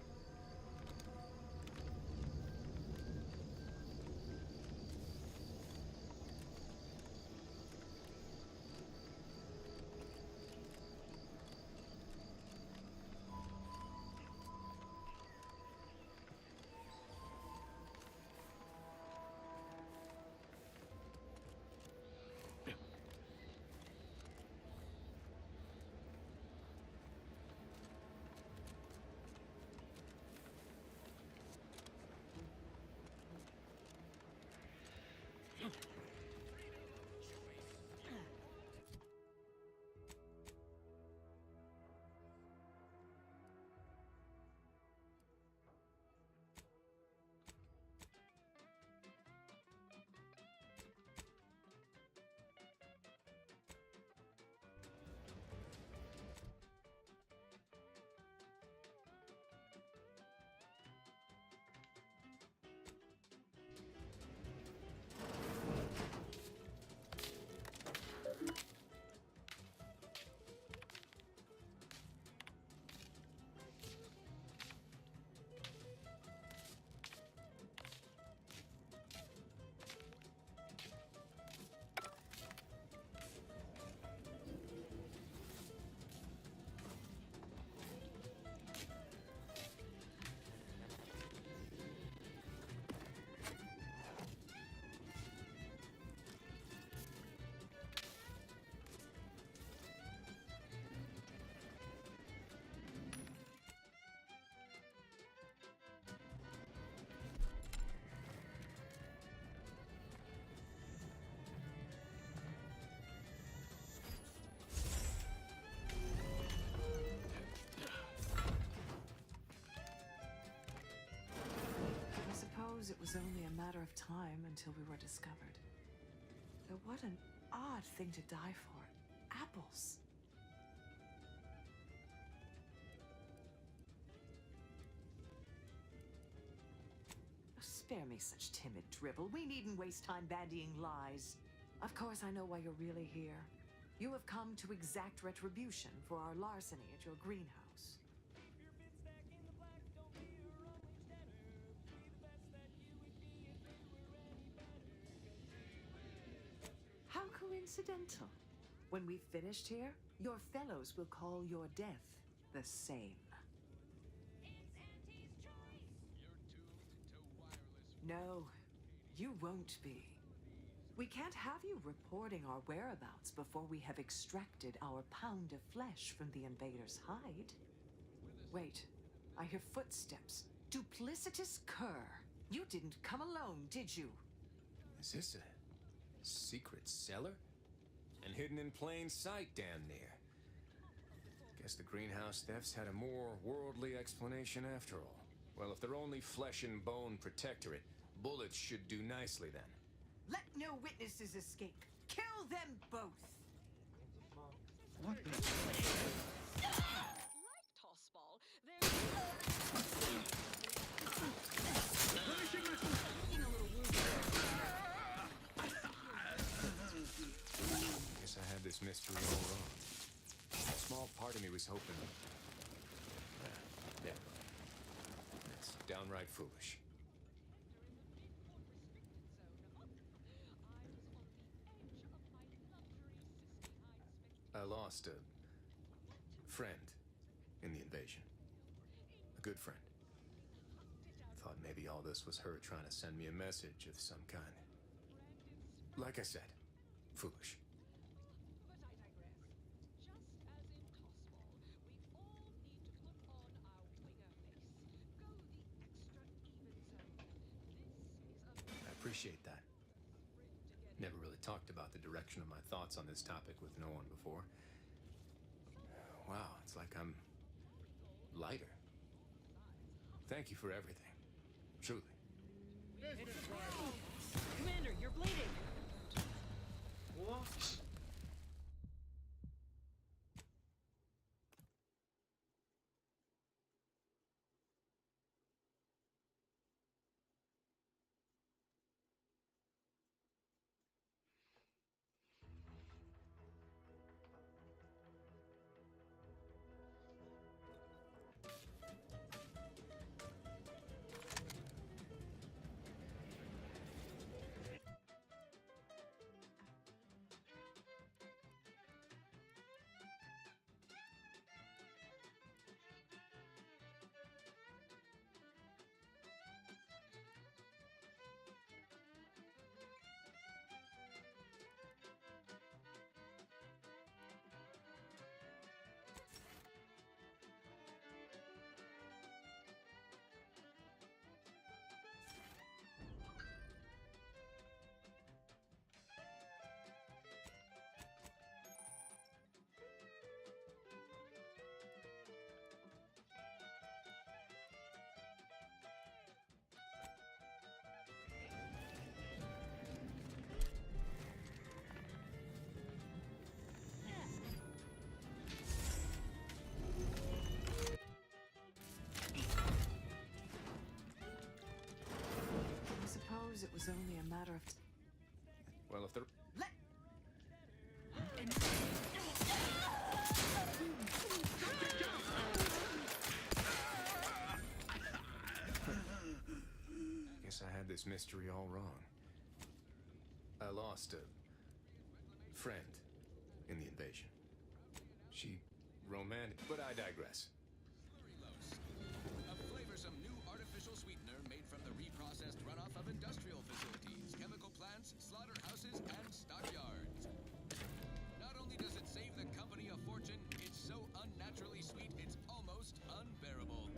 suppose it was only a matter of time until we were discovered. Though what an odd thing to die for. Apples. Spare me such timid dribble. We needn't waste time bandying lies. Of course, I know why you're really here. You have come to exact retribution for our larceny at your greenhouse. How coincidental. When we've finished here, your fellows will call your death the same. No, you won't be. We can't have you reporting our whereabouts before we have extracted our pound of flesh from the invader's hide. Wait, I hear footsteps. Duplicitous cur. You didn't come alone, did you? Is this a secret cellar? And hidden in plain sight, damn near. Guess the greenhouse thefts had a more worldly explanation after all. Well, if they're only flesh and bone protectorate, bullets should do nicely then. Let no witnesses escape. Kill them both. Like tossball, Guess I had this mystery all wrong. A small part of me was hoping. Yeah. It's downright foolish. I lost a friend in the invasion. A good friend. Thought maybe all this was her trying to send me a message of some kind. Like I said, foolish. I appreciate that. Never really talked about the direction of my thoughts on this topic with no one before. Wow, it's like I'm lighter. Thank you for everything. Truly. Commander, you're bleeding. What? It was only a matter of Well, if they're... Guess I had this mystery all wrong. I lost a friend in the invasion. She romantic, but I digress. A flavorsome new artificial sweetener made from the reprocessed runoff of industrial facilities, chemical plants, slaughterhouses, and stockyards. Not only does it save the company a fortune, it's so unnaturally sweet it's almost unbearable.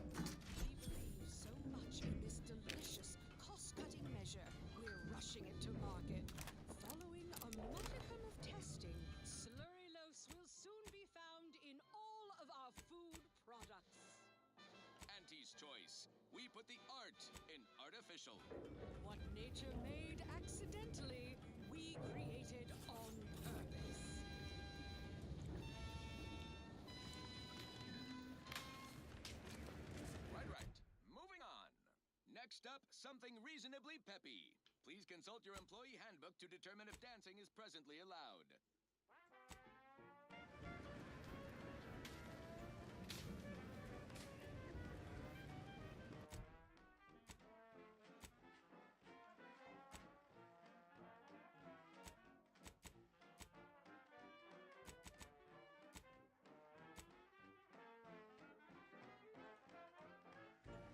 We believe so much in this delicious, cost-cutting measure, we're rushing it to market. Following a modicum of testing, Slurrylose will soon be found in all of our food products. Auntie's Choice. We put the art in artificial. artificial. What nature made accidentally, we created on purpose. Right. Moving on. Next up, something reasonably peppy. Please consult your employee handbook to determine if dancing is presently allowed.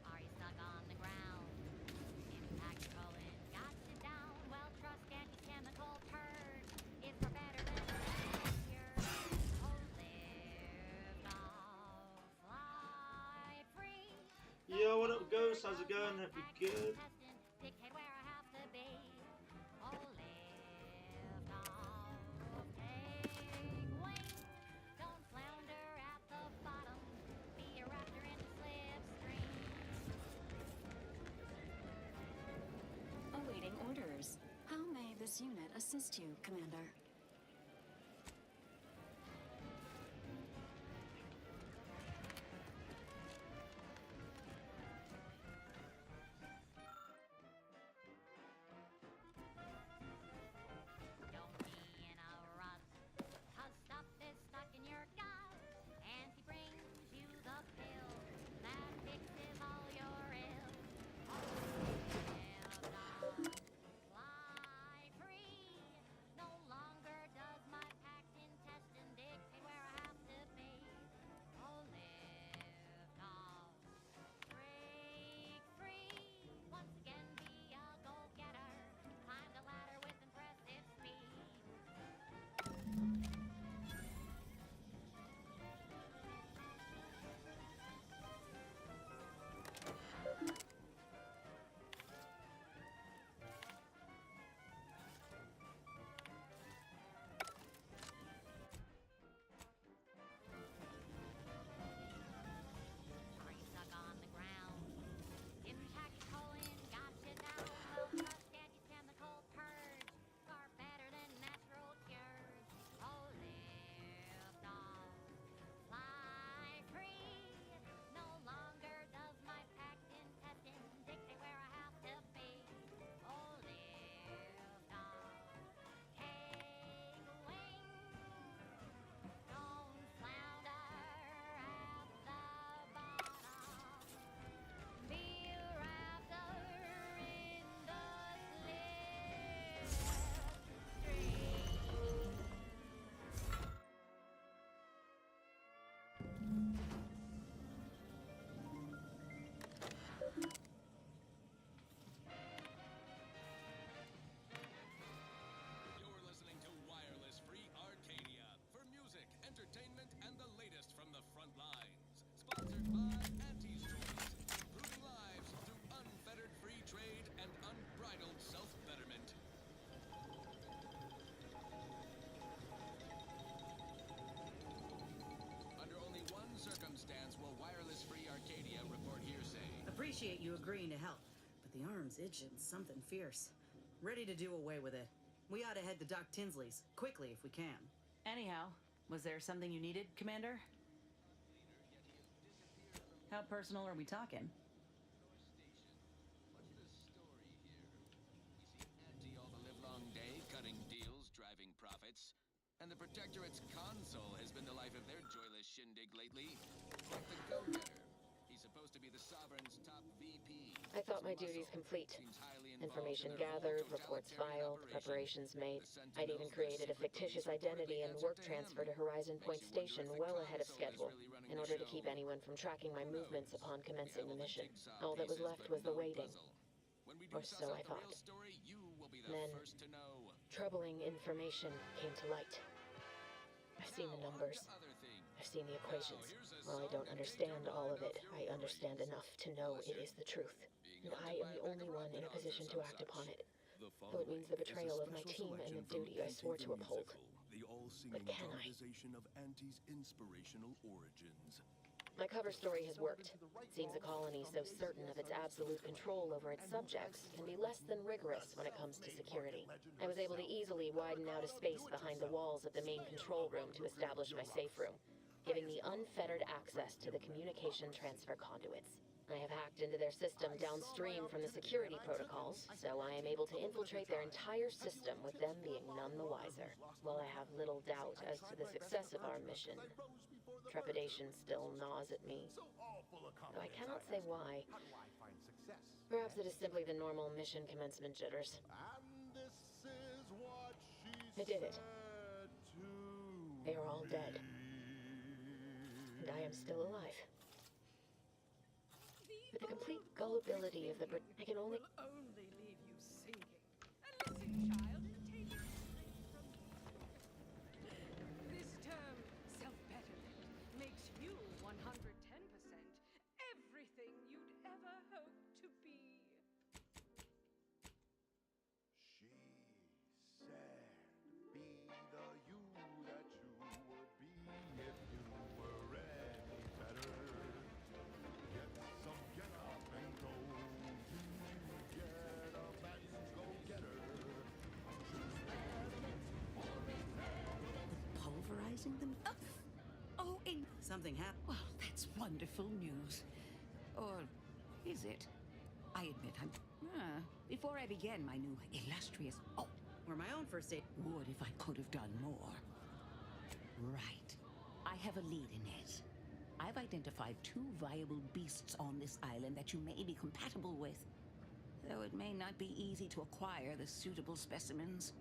Are you stuck on the ground? Impact colon got you down. Well, trust anti-chemical purge is for better than failure. Oh, live now, fly free. Yo, what up, Ghost? How's it going? Hope you're good. Dictate where I have to be. Oh, live now, take wing. Don't flounder at the bottom. Be a raptor in the slipstream. Awaiting orders. How may this unit assist you, Commander? Don't be in a rut, 'cause stuff is stuck in your gut. And he brings you the pill that fixes all your ills. Oh, live now, fly free. No longer does my packed intestine dictate where I have to be. Oh, live now, break free. Once again, be a go-getter. Climb the ladder with impressive speed. Are you stuck on the ground? Impact colon got you down. Well, trust anti-chemical purge. Far better than natural cures. Oh, live now, fly free. No longer does my packed intestine dictate where I have to be. Oh, live now, take wing. Don't flounder at the bottom. Be a raptor in the slipstream. You're listening to Wireless Free Arcadia for music, entertainment, and the latest from the front lines. Sponsored by Auntie's Toys, improving lives through unfettered free trade and unbridled self-betterment. Under only one circumstance will Wireless Free Arcadia report hearsay. Appreciate you agreeing to help, but the arm's itching something fierce. Ready to do away with it. We ought to head to Doc Tinsley's, quickly if we can. Anyhow, was there something you needed, Commander? How personal are we talking? Auntie all the livelong day, cutting deals, driving profits. And the Protectorate's console has been the life of their joyless shindig lately. Like the go-getter. He's supposed to be the Sovereign's top VP. I thought my duties complete. Information gathered, reports filed, preparations made. I'd even created a fictitious identity and work transfer to Horizon Point Station well ahead of schedule, in order to keep anyone from tracking my movements upon commencing the mission. All that was left was the waiting. Or so I thought. Then, troubling information came to light. I've seen the numbers. I've seen the equations. While I don't understand all of it, I understand enough to know it is the truth. And I am the only one in a position to act upon it. Though it means the betrayal of my team and the duty I swore to uphold. The all-seeing But can I? validization of Auntie's inspirational origins. My cover story has worked. It seems a colony so certain of its absolute control over its subjects can be less than rigorous when it comes to security. I was able to easily widen out a space behind the walls of the main control room to establish my safe room, giving me unfettered access to the communication transfer conduits. I have hacked into their system downstream from the security protocols, so I am able to infiltrate their entire system with them being none the wiser. While I have little doubt as to the success of our mission, trepidation still gnaws at me, though I cannot say why. Perhaps it is simply the normal mission commencement jitters. I did it. They are all dead. And I am still alive. With the complete gullibility of the I can only leave you singing. And listen, child, and take it from this term, self-betterment, makes you 110% everything you'd ever hope to be. She said, be the you that you would be if you were any better. Get some get up and go. You get up and go get her. Pulverizing them? Oh, Something happened. Well, that's wonderful news. Or is it? I admit I'm... before I began my new illustrious... Oh, or my own first aid... Would if I could have done more. Right. I have a lead, Inez. I've identified 2 viable beasts on this island that you may be compatible with. Though it may not be easy to acquire the suitable specimens.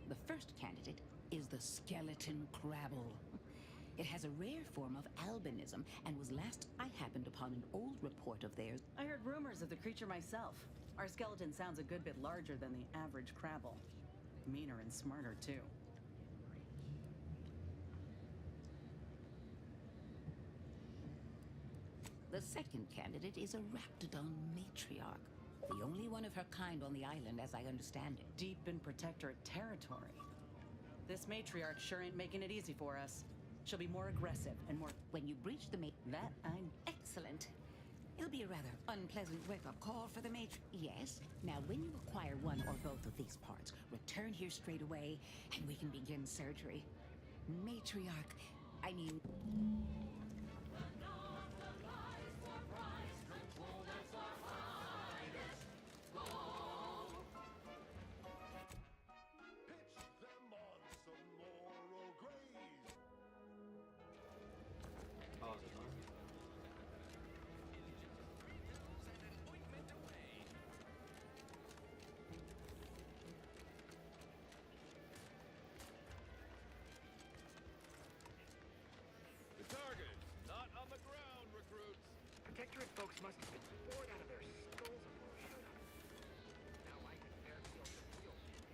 The first candidate is the skeleton crabble. It has a rare form of albinism and was last I happened upon an old report of theirs. I heard rumors of the creature myself. Our skeleton sounds a good bit larger than the average crabble. Meaner and smarter, too. The second candidate is a Raptidon matriarch. The only one of her kind on the island, as I understand it. Deep in Protectorate territory. This matriarch sure ain't making it easy for us. She'll be more aggressive and more... When you breach the That I'm... Excellent. It'll be a rather unpleasant wake-up call for the Yes. Now, when you acquire one or both of these parts, return here straight away, and we can begin surgery. Matriarch, I mean... The target is not on the ground, recruits. Protectorate folks must have been bored out of their skulls before shooting. Now I can bear feel the real shit.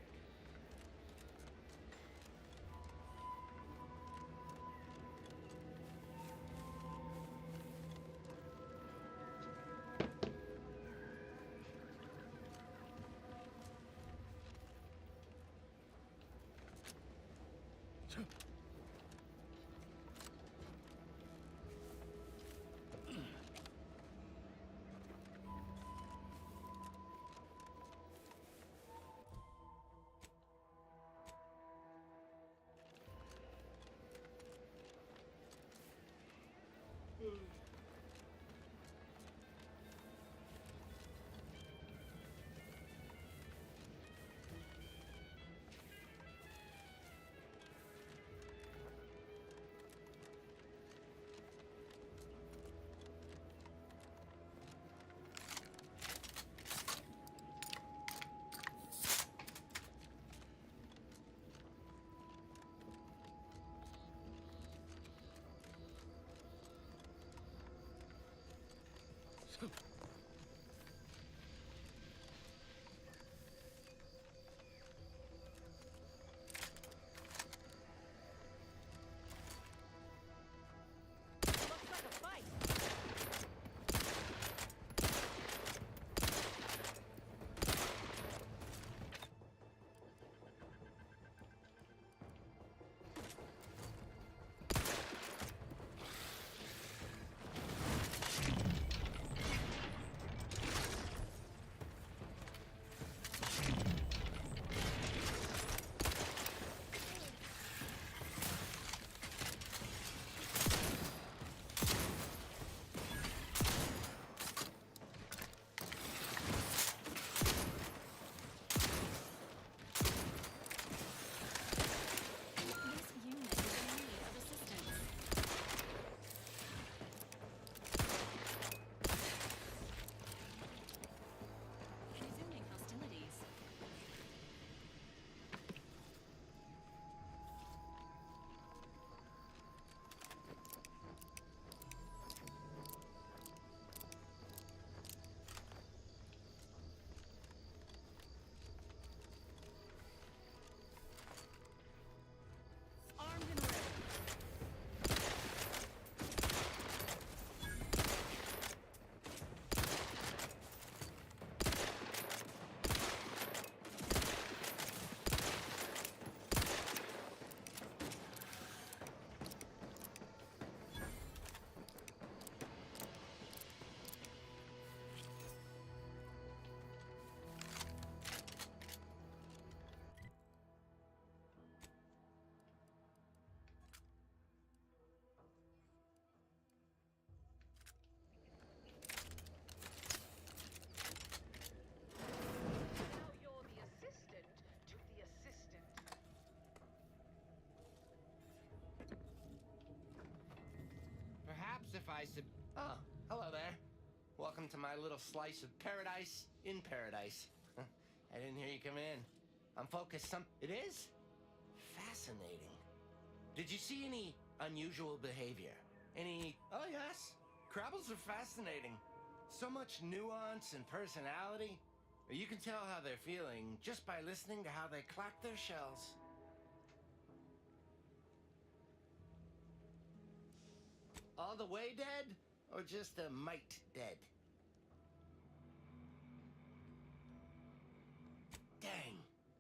slice of... Oh, hello there. Welcome to my little slice of paradise in paradise. I didn't hear you come in. I'm focused It is? Fascinating. Did you see any unusual behavior? Any... Oh, yes. Crabbles are fascinating. So much nuance and personality. You can tell how they're feeling just by listening to how they clack their shells. All the way dead? Or just a mite dead? Dang.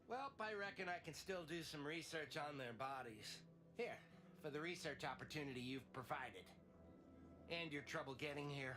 Well, I reckon I can still do some research on their bodies. Here, for the research opportunity you've provided. And your trouble getting here.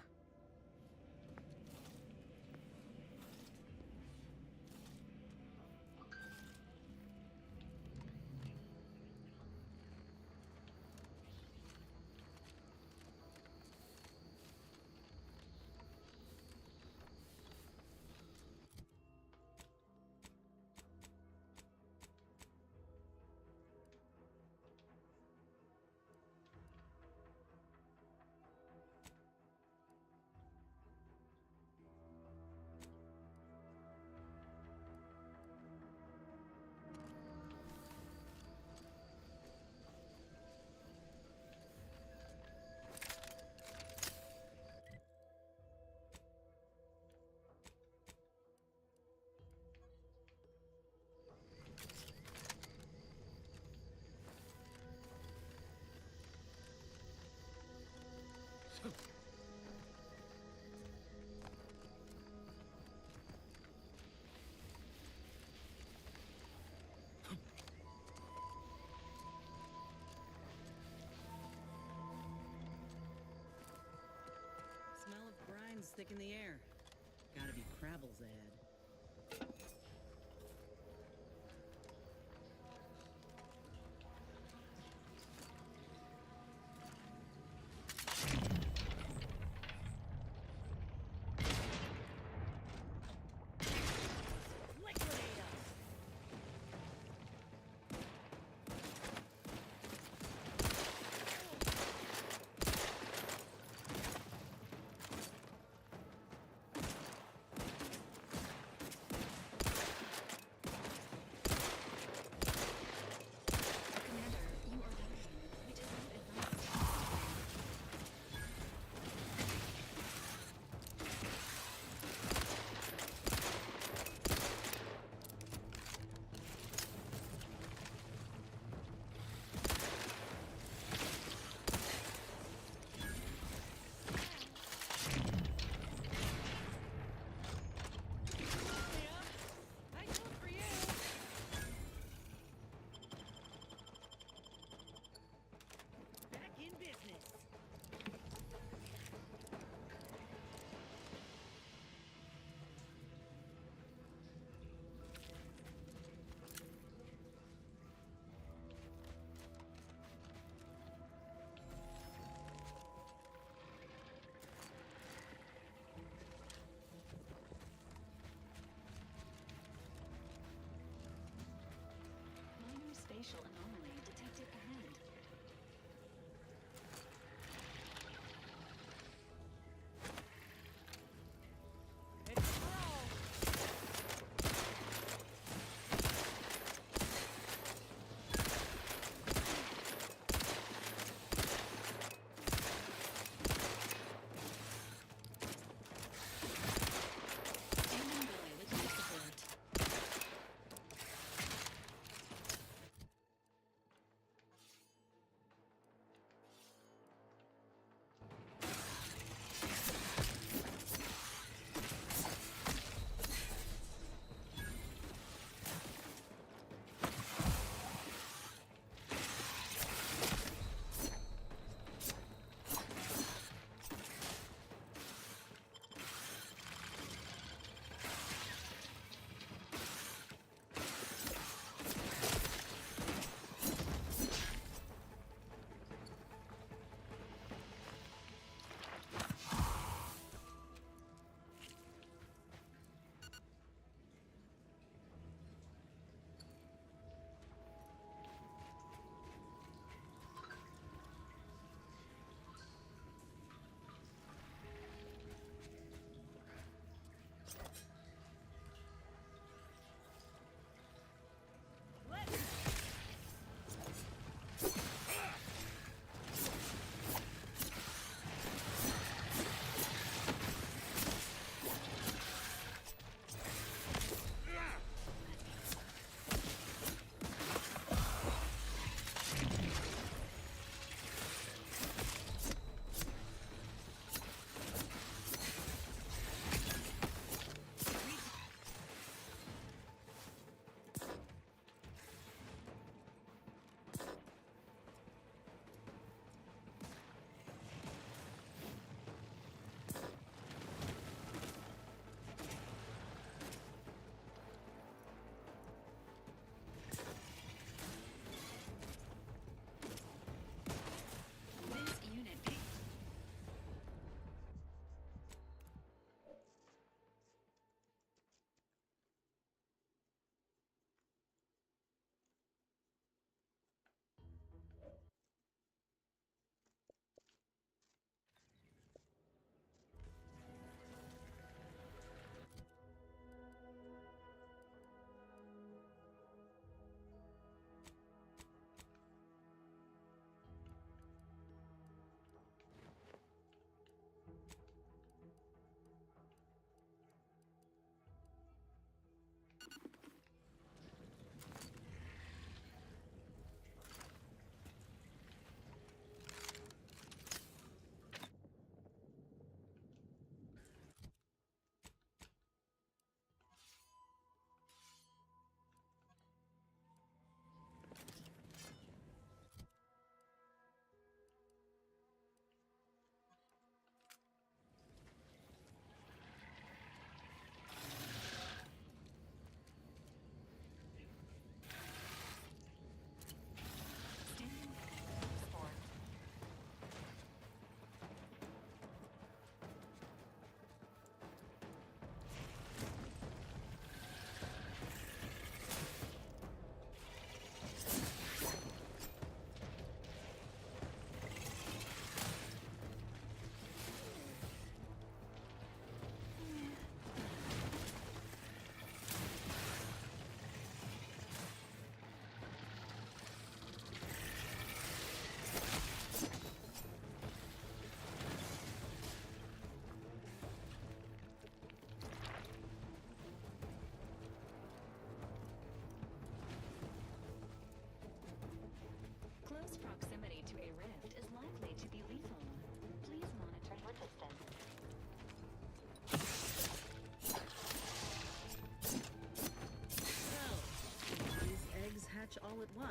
Smell of brine's thick in the air. Gotta be Crabble's ahead.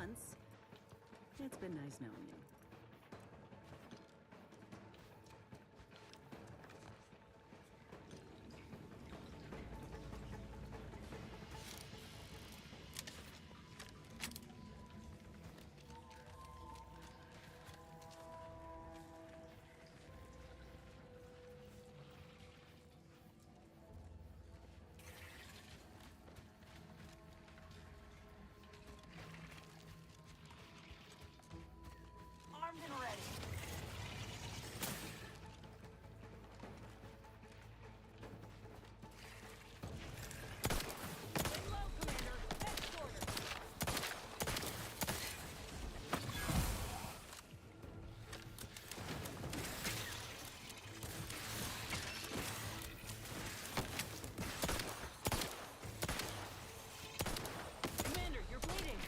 months. It's been nice knowing you. Armed and ready. Commander, you're bleeding.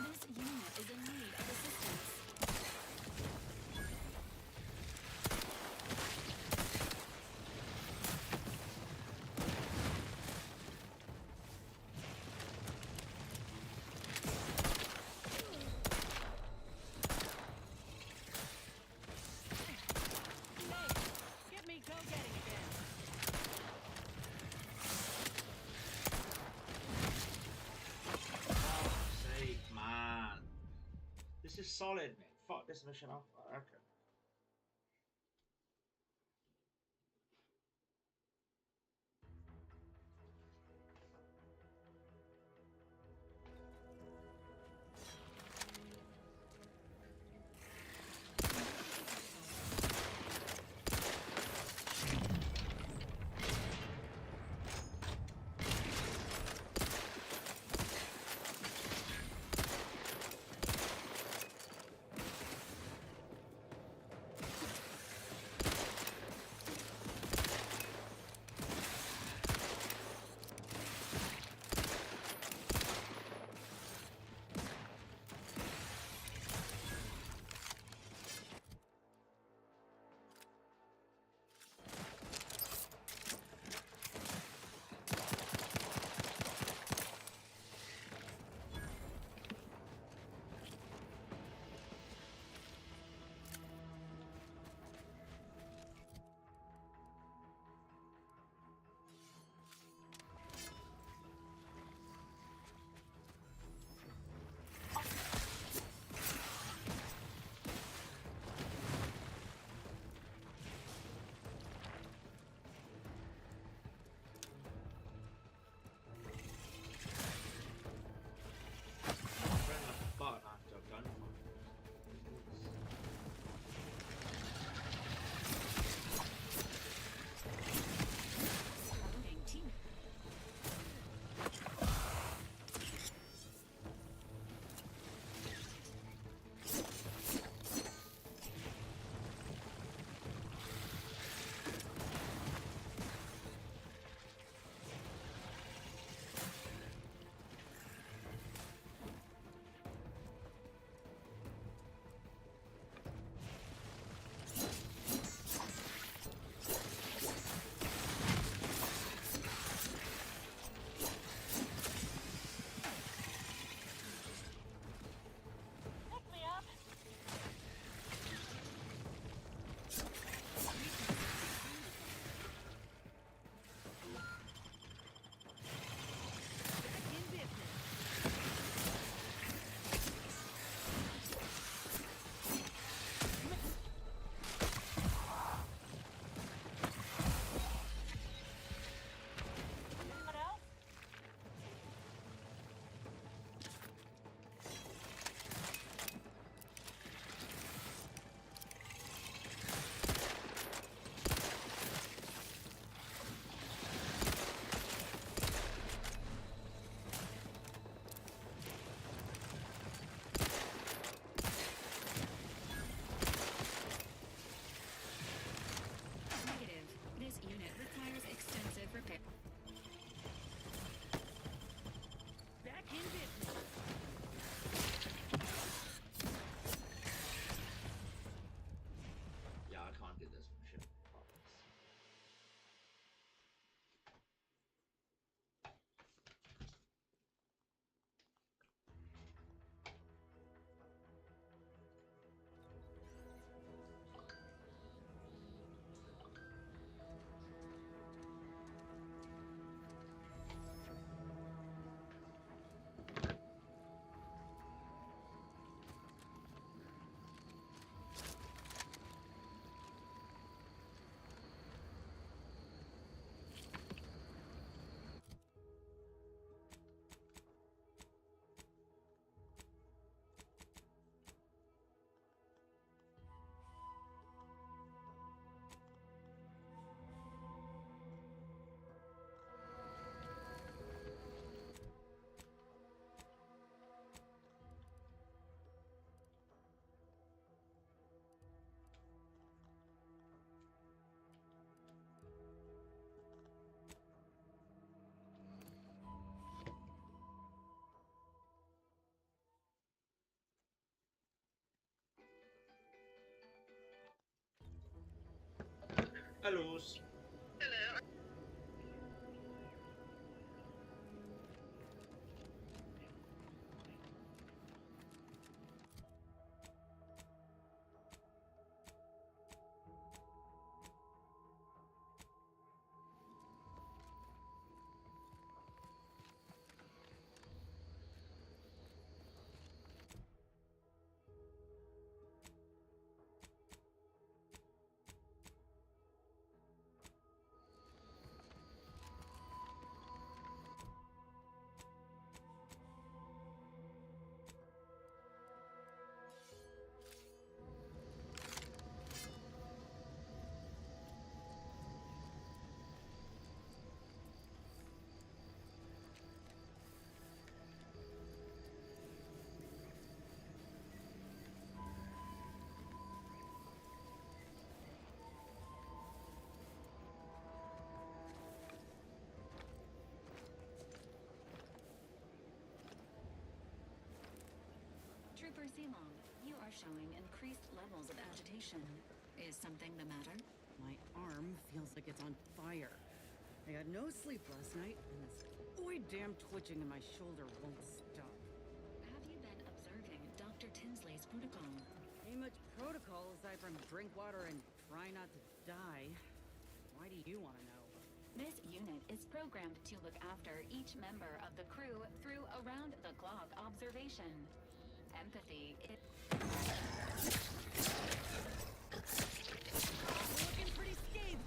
This unit is in need of assistance. Get me go-getting again. Sake, man. This is solid, mate. Fuck this mission off. Okay. Hellos. Trooper Zilong, you are showing increased levels of agitation. Is something the matter? My arm feels like it's on fire. I got no sleep last night, and this damn twitching in my shoulder won't stop. Have you been observing Dr. Tinsley's protocol? Ain't much protocol aside from drink water and try not to die. Why do you want to know? This unit is programmed to look after each member of the crew through around-the-clock observation. Empathy is... Looking pretty scathed.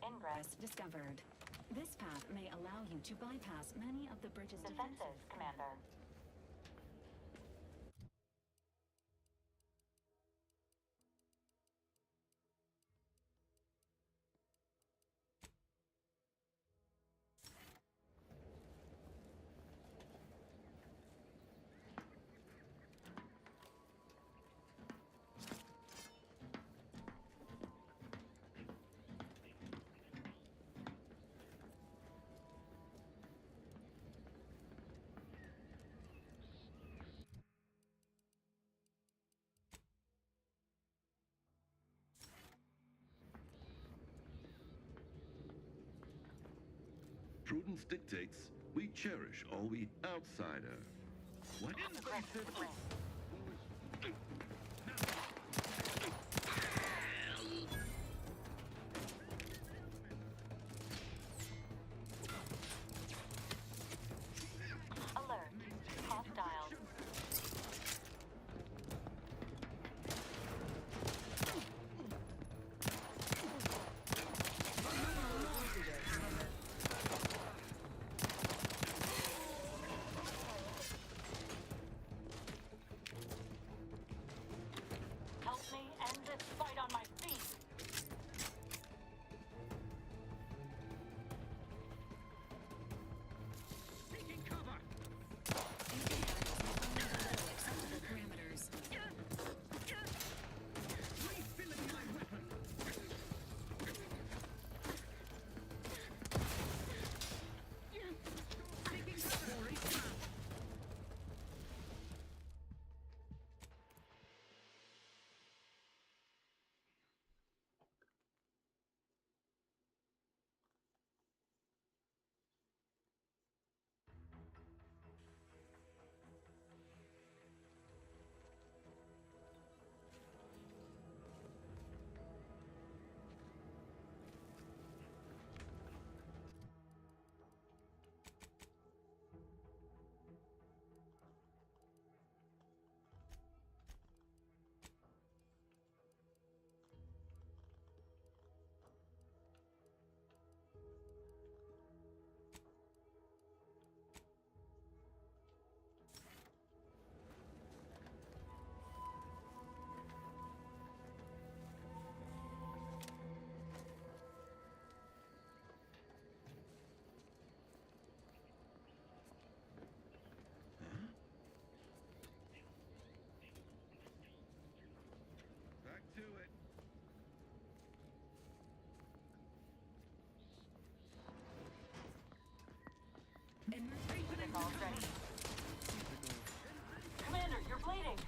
Ingress discovered. This path may allow you to bypass many of the bridge's defenses, Commander. Prudence dictates we cherish all we outsider. What? Alert. Hostile. bleeding.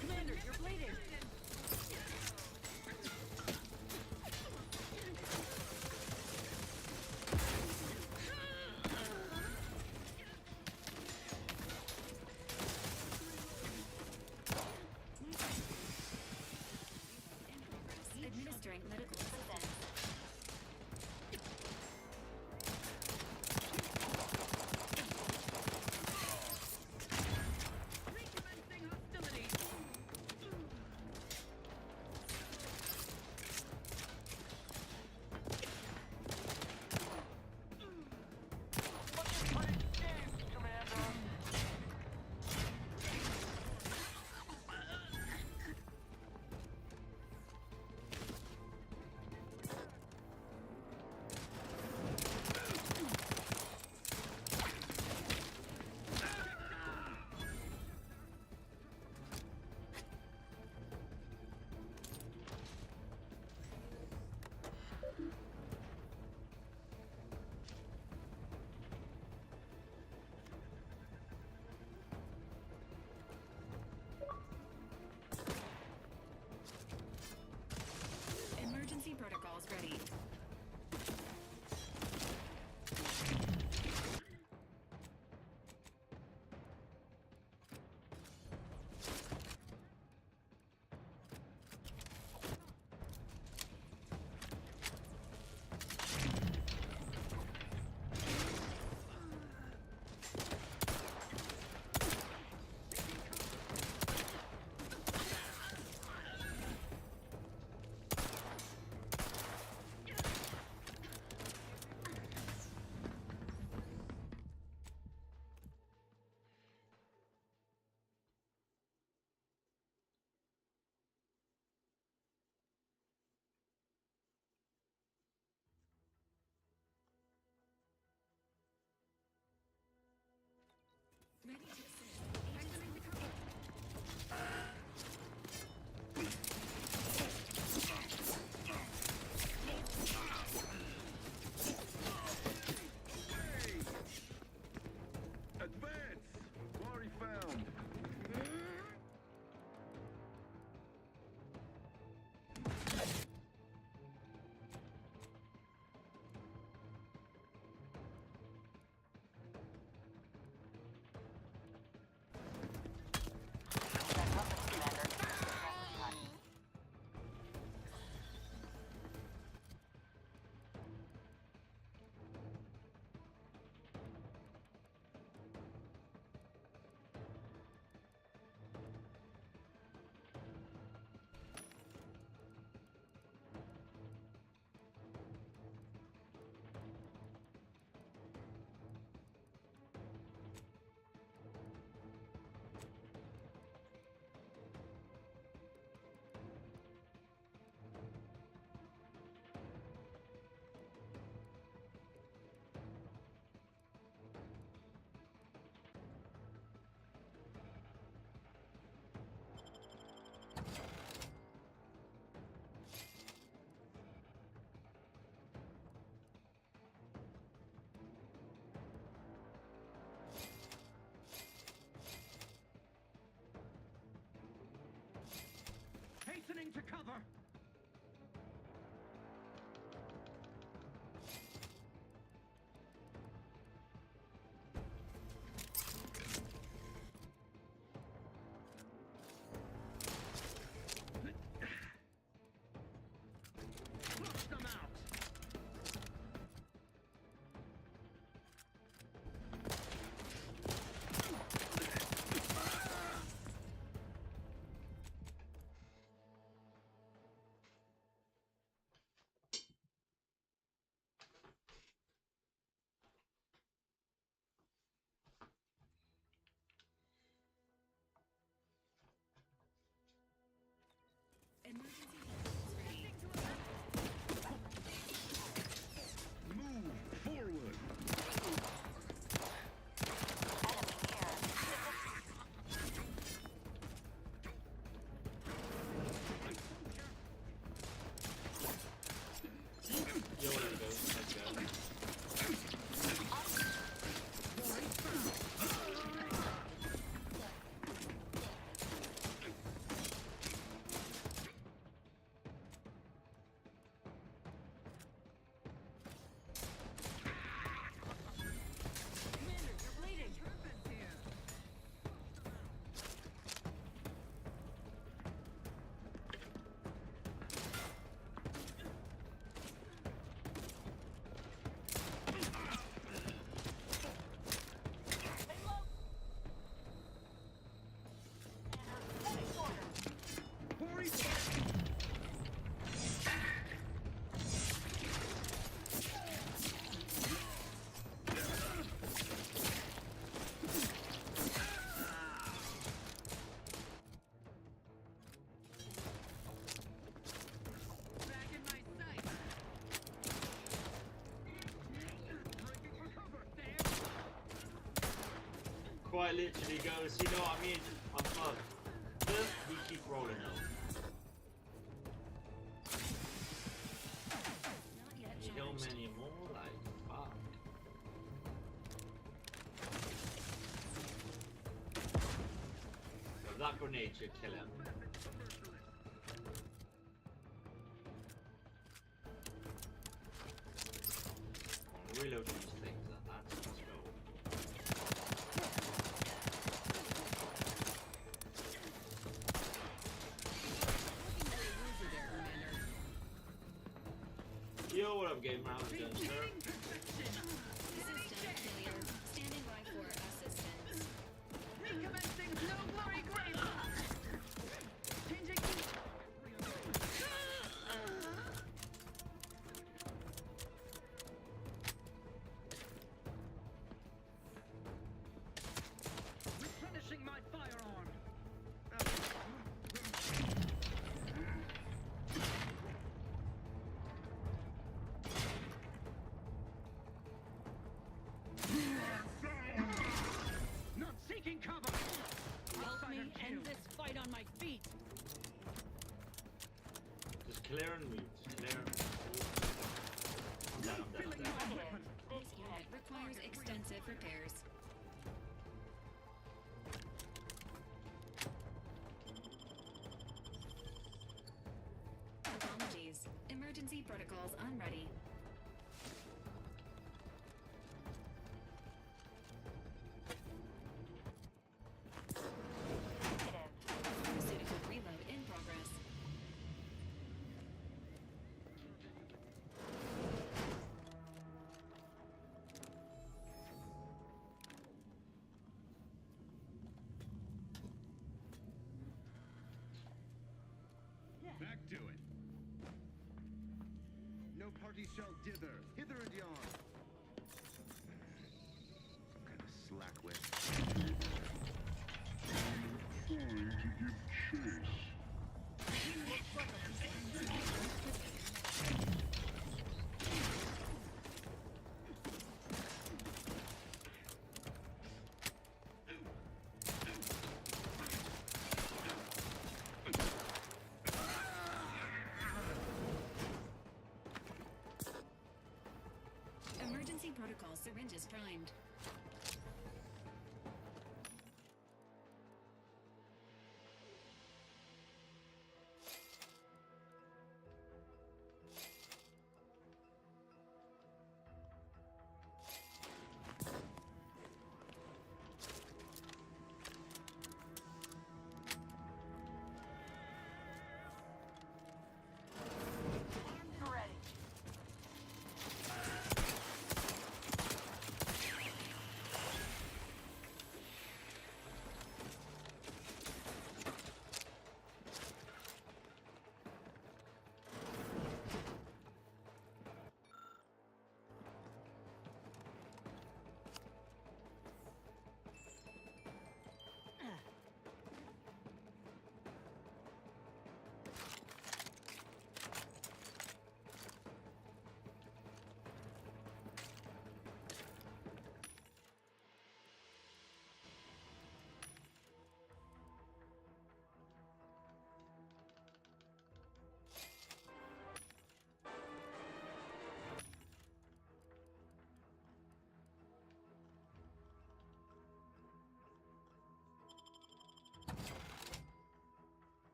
Commander, you're bleeding. Administering medical assistance. Emergency protocols ready. Ready to assist. Activate the cover. Advance! Quarry found. Hastening to cover! quite literally goes, you know what I mean? I'm fucked. But we keep rolling though. Not yet You kill charged. many more, like, fuck. So that grenade should kill him. I'll reload these things at that. Let's go. Yo, what up, Game Round? Sir? System failure. Standing by for assistance. Recommencing no glory grave. Changing. Replenishing my firearm. Not seeking cover. Help me end this fight on my feet. Just clear and move. Just clear and move. I'm down, I'm down, I'm down. This unit requires extensive repairs. Apologies. Emergency protocols unready. Pharmaceutical reload in progress. Back to it. No party shall dither, hither and yon. Some kind of slackwit. Time to give chase. Emergency protocol syringes primed.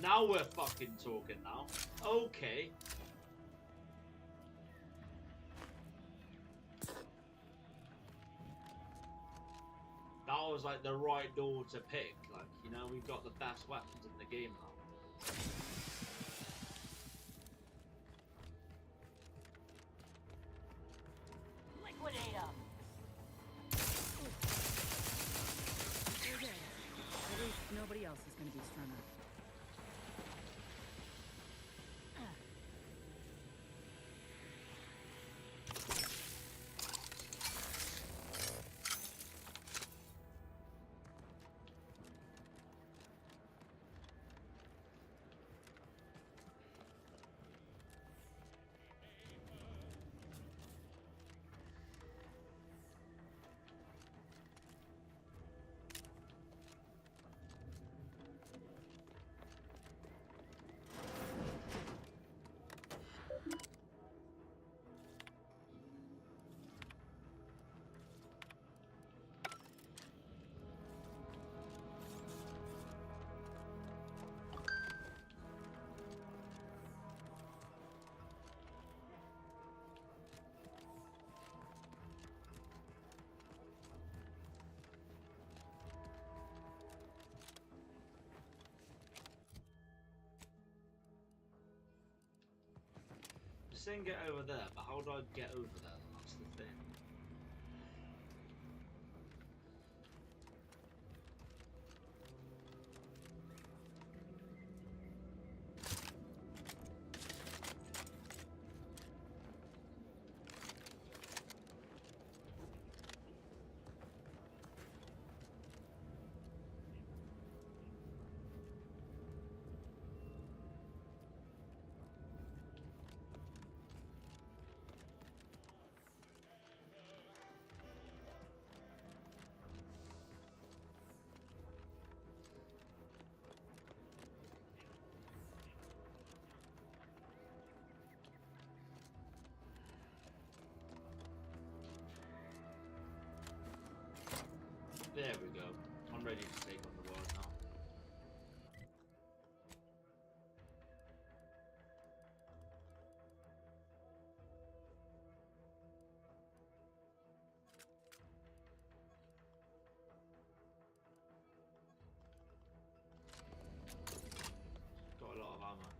Now we're fucking talking now. Okay. That was like the right door to pick. Like, you know, we've got the best weapons in the game now. Liquidator. saying get over there, but how do I get over there? That's the thing. There we go. I'm ready to take on the world now. Got a lot of armor.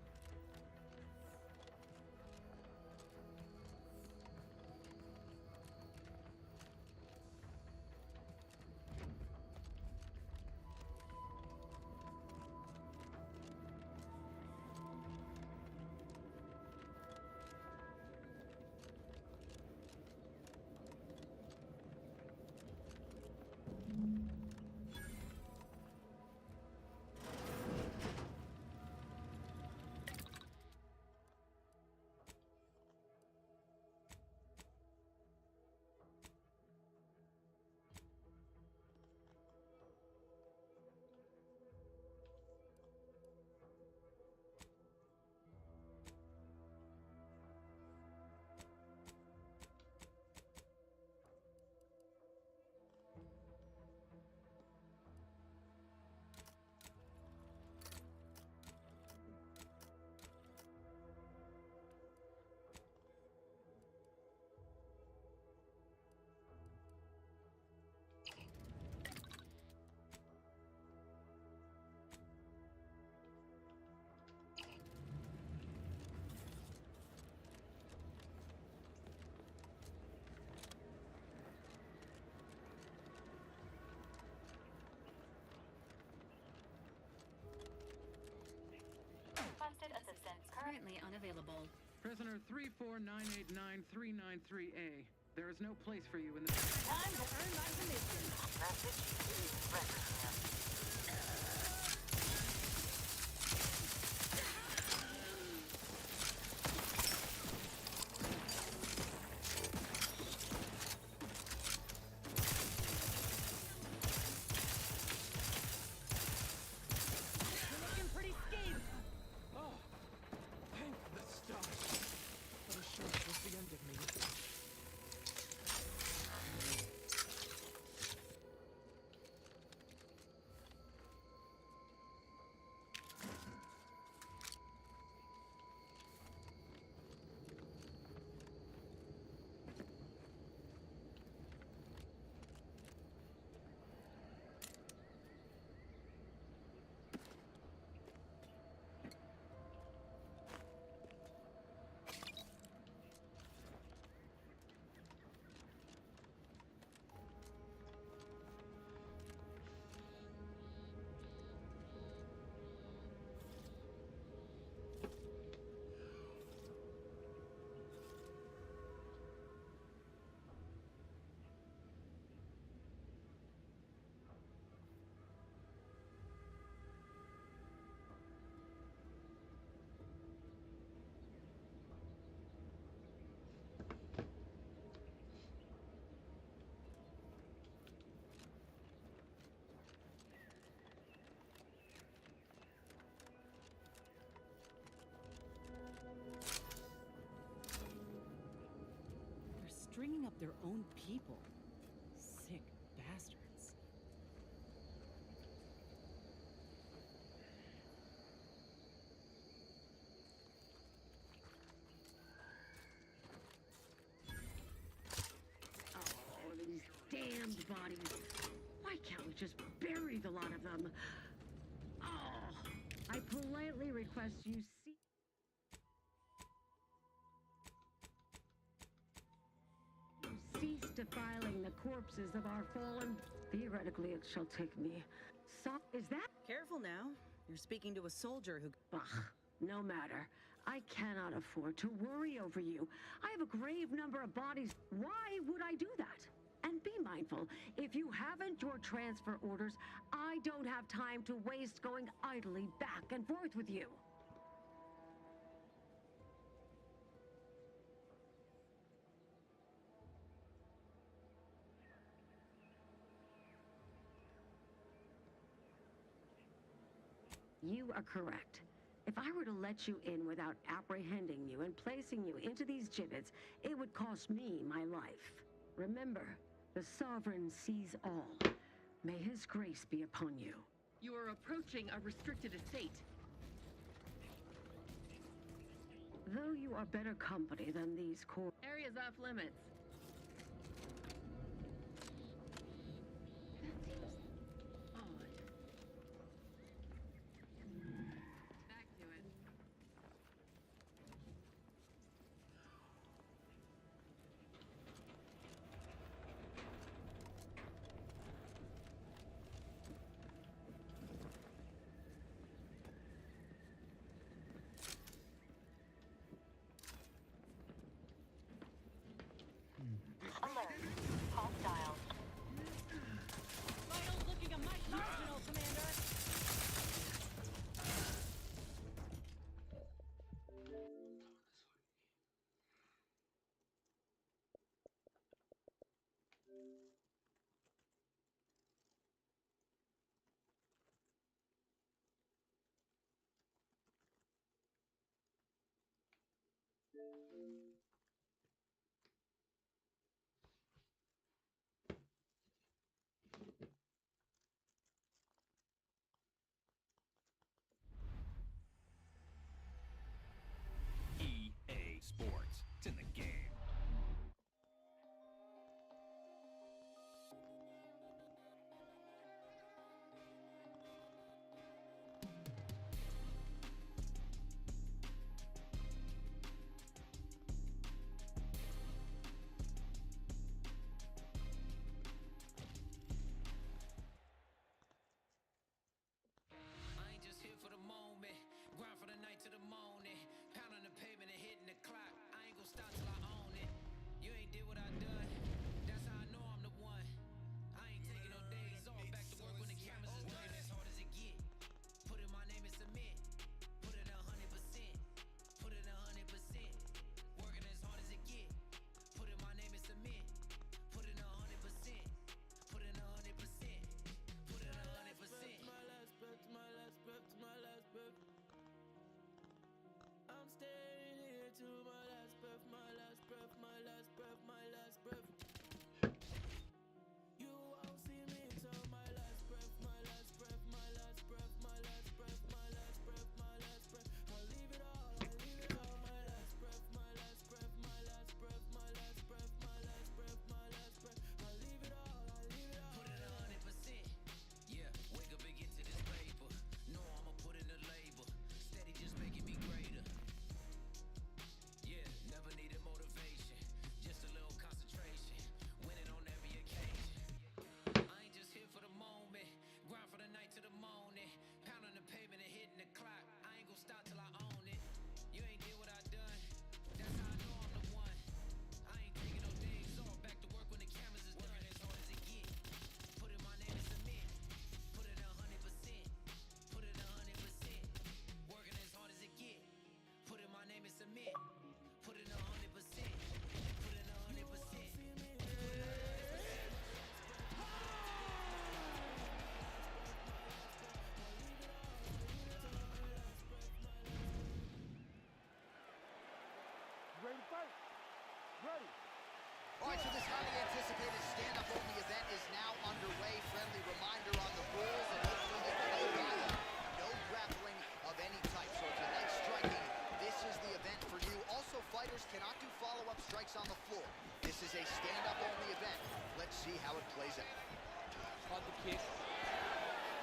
Requested assistance currently unavailable. Prisoner 34989-393A. There is no place for you in the... Time to earn my commission. Message record here. You're looking pretty scared. Oh, thank the stars. I was sure it was the end of me. They're stringing up their own people. Sick bastards. Oh, these damned bodies. Why can't we just bury the lot of them? Oh, I politely request you see... defiling the corpses of our fallen. Theoretically, it shall take me. So, is that? Careful now. You're speaking to a soldier who. Ugh, no matter. I cannot afford to worry over you. I have a grave number of bodies. Why would I do that? And be mindful, if you haven't your transfer orders, I don't have time to waste going idly back and forth with you. You are correct. If I were to let you in without apprehending you and placing you into these gibbets, it would cost me my life. Remember, the Sovereign sees all. May his grace be upon you. You are approaching a restricted estate. Though you are better company than these core... Area's off limits. That seems odd. Back to it. Alert. Hostile. Vitals looking a mite marginal, Commander. EA Sports. It's in the game. I ain't just here for the moment. Grind for the night to the morning. Pounding the pavement and hitting the clock. I ain't gonna stop till I own it. You ain't did what I done. That's how I know I'm the one. I ain't taking no days off. Back to work when the cameras is done. As hard as it get. Put in my name and submit. Put in 100%. Put in 100%. Working as hard as it get. Put in my name and submit. Put in 100%. Put in 100%. Put in 100%. My last breath, my last breath, my last breath. I'm staying here to my last breath, my last breath, my last breath, my last breath. You won't see me till my last breath, my last breath, my last breath, my last breath, my last breath, my last breath. I'll leave it all, I'll leave it all. My last breath, my last breath, my last breath, my last breath, my last breath, my last breath. I'll leave it all, I'll leave it all. Put in 100%. Yeah, wake up and get to this paper. No, I'ma put in the labor. Steady just making me greater. Yeah, never needed motivation. Just a little concentration. Winning on every occasion. I ain't just here for the moment. Grind for the night to the morning. Pounding the pavement and hitting the clock. I ain't gonna stop till I own it. You ain't did what I done. That's how I know I'm the one. I ain't taking no days off. Back to work when the cameras is done. As hard as it get. Put in my name and submit. Put in 100%. Put in 100%. Working as hard as it get. Put in my name and submit. Put in 100%. Put in 100%. Ready to fight? Ready. All right, so this highly anticipated stand-up only event is now underway. Friendly reminder on the rules, and hopefully you play by them. No grappling of any type. So if you like striking, this is the event for you. Also, fighters cannot do follow-up strikes on the floor. This is a stand-up only event. Let's see how it plays out. Caught the kick.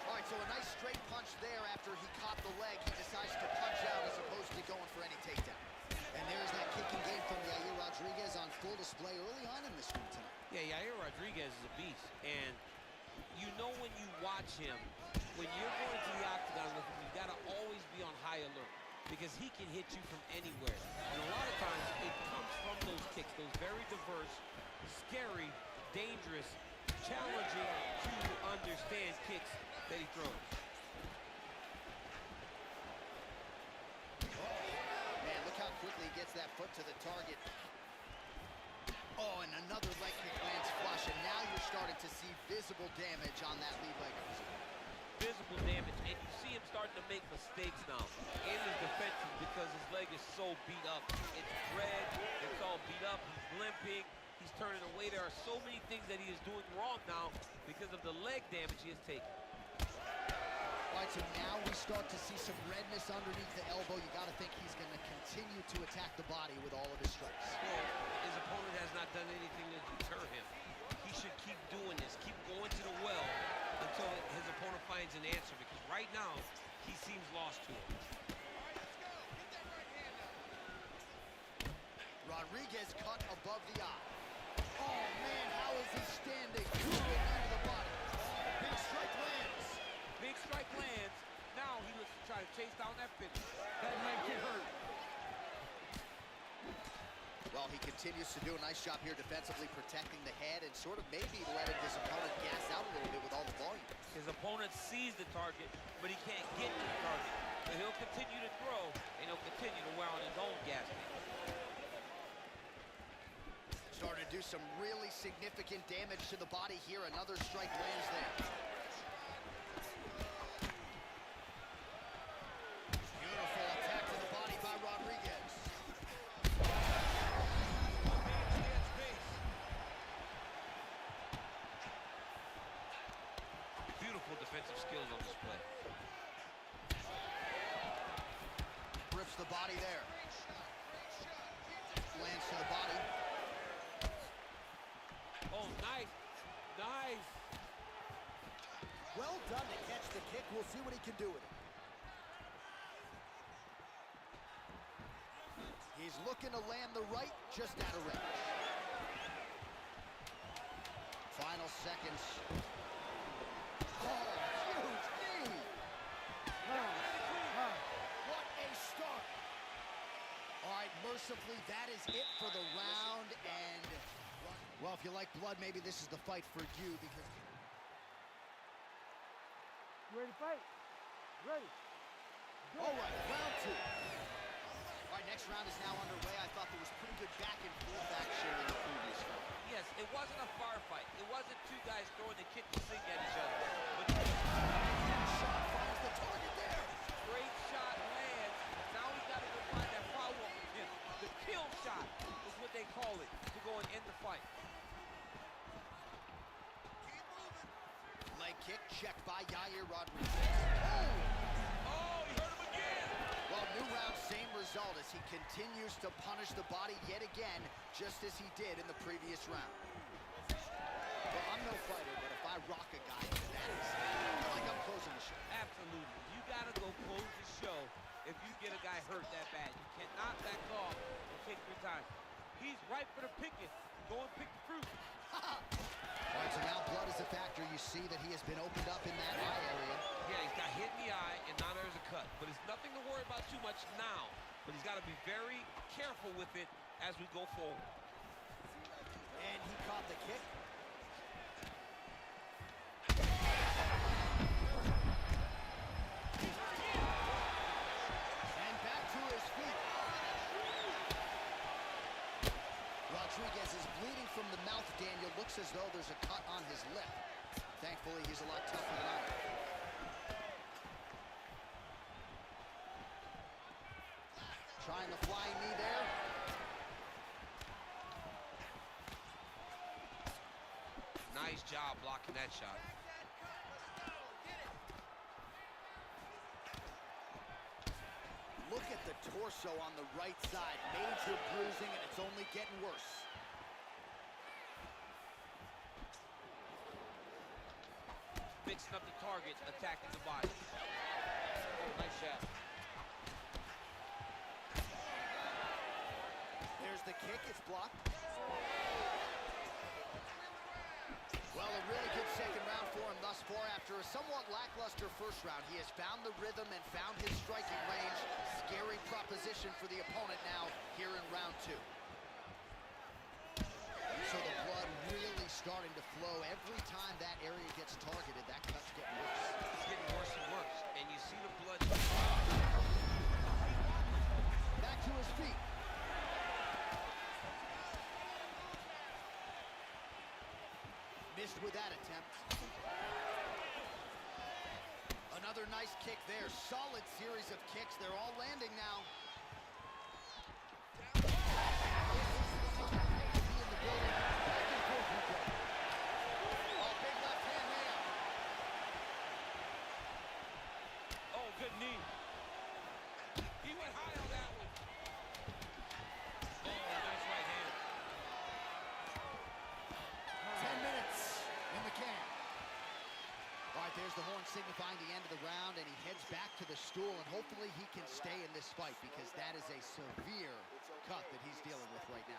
All right, so a nice straight punch there after he caught the leg. He decides to punch out as opposed to going for any takedown. And there's that kicking game from Yair Rodriguez on full display early on in this one tonight. Yeah, And you know when you watch him, when you're going to the octagon with him, you got to always be on high alert because he can hit you from anywhere. And a lot of times it comes from those kicks, those very diverse, scary, dangerous, challenging to understand kicks that he throws. Man, look how quickly he gets that foot to the target. Oh, and another leg kick lands flush, and now you're starting to see visible damage on that lead leg. Visible damage, and you see him starting to make mistakes now in his defense because his leg is so beat up. It's red, it's all beat up, he's limping, he's turning away. There are so many things that he is doing wrong now because of the leg damage he has taken. All right, so now we start to see some redness underneath the elbow. You got to think he's going to continue to attack the body with all of his strikes. Well, his opponent has not done anything to deter him. He should keep doing this, keep going to the well until his opponent finds an answer, because right now he seems lost to it. Rodriguez cut above the eye. Oh man, how is he standing? Good into the body. Big strike lands. Big strike lands. Now he looks to try to chase down that finish. That might get hurt. Well, he continues to do a nice job here defensively, protecting the head and sort of maybe letting his opponent gas out a little bit with all the volume. His opponent sees the target, but he can't get to the target. So he'll continue to throw, and he'll continue to wear on his own gas tank. Starting to do some really significant damage to the body here. Another strike lands there. Beautiful attack to the body by Rodriguez. Beautiful defensive skills on display. Rips the body there. Lands to the body. Oh, nice. Nice. Well done to catch the kick. We'll see what he can do with it. He's looking to land the right, just out of range. Final seconds. Oh, huge knee! What a start! All right, mercifully, that is it for the round, and well, if you like blood, maybe this is the fight for you, because... You ready to fight? Ready. All right, round two. All right, next round is now underway. I thought there was pretty good back and forth action in the previous round. Yes, it wasn't a firefight. It wasn't two guys throwing the kitchen sink at each other. But shot finds the target there. Great shot lands. Now he's got to go find that follow-up. The kill shot is what they call it, to go and end the fight. Leg kick checked by Yair Rodriguez. Oh, he hurt him again. Well, new round, same result as he continues to punish the body yet again, just as he did in the previous round. Well, I'm no fighter, but if I rock a guy, that is, I feel like I'm closing the show. Absolutely. You got to go close the show if you get a guy hurt that bad. You cannot back off and take your time. He's ripe for the picking. Go and pick the fruit. All right, so now blood is a factor. You see that he has been opened up in that eye area. Yeah, he's got hit in the eye, and now there's a cut. But it's nothing to worry about too much now. But he's got to be very careful with it as we go forward. And he caught the kick. And back to his feet. Rodriguez is bleeding from the mouth, Daniel. Looks as though there's a cut on his lip. Thankfully, he's a lot tougher than I am. Trying the flying knee there. Nice job blocking that shot. Look at the torso on the right side. Major bruising, and it's only getting worse. Mixing up the target, attacking the body. Oh, nice shot. There's the kick, it's blocked. Well, a really good far, after a somewhat lackluster first round, he has found the rhythm and found his striking range. Scary proposition for the opponent now here in round 2. So the blood really starting to flow. Every time that area gets targeted, that cut's getting worse. It's getting worse and worse. And you see the blood. Back to his feet. Missed with that attempt. Another nice kick there. Solid series of kicks. They're all landing now. Oh, good knee. He went high on that one. Oh, nice right hand. 10 minutes in the can. All right, there's the horn signifying the end of the round, and he heads back to the stool, and hopefully he can stay in this fight because that is a severe cut that he's dealing with right now.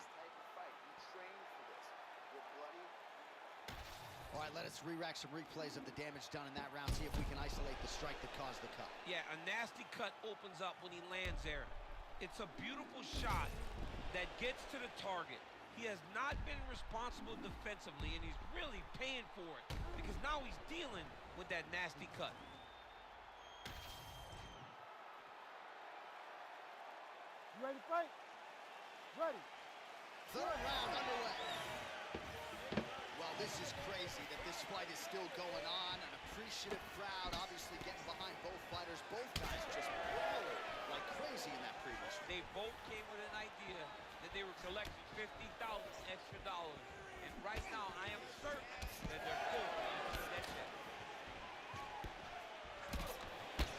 All right, let us re-rack some replays of the damage done in that round, see if we can isolate the strike that caused the cut. Yeah, a nasty cut opens up when he lands there. It's a beautiful shot that gets to the target. He has not been responsible defensively, and he's really paying for it because now he's dealing with that nasty cut. You ready to fight? Ready. Third round underway. Well, this is crazy that this fight is still going on. An appreciative crowd obviously getting behind both fighters. Both guys just brawling like crazy in that previous round. They both came with an idea that they were collecting $50,000 extra dollars. And right now, I am certain that they're both going to that check.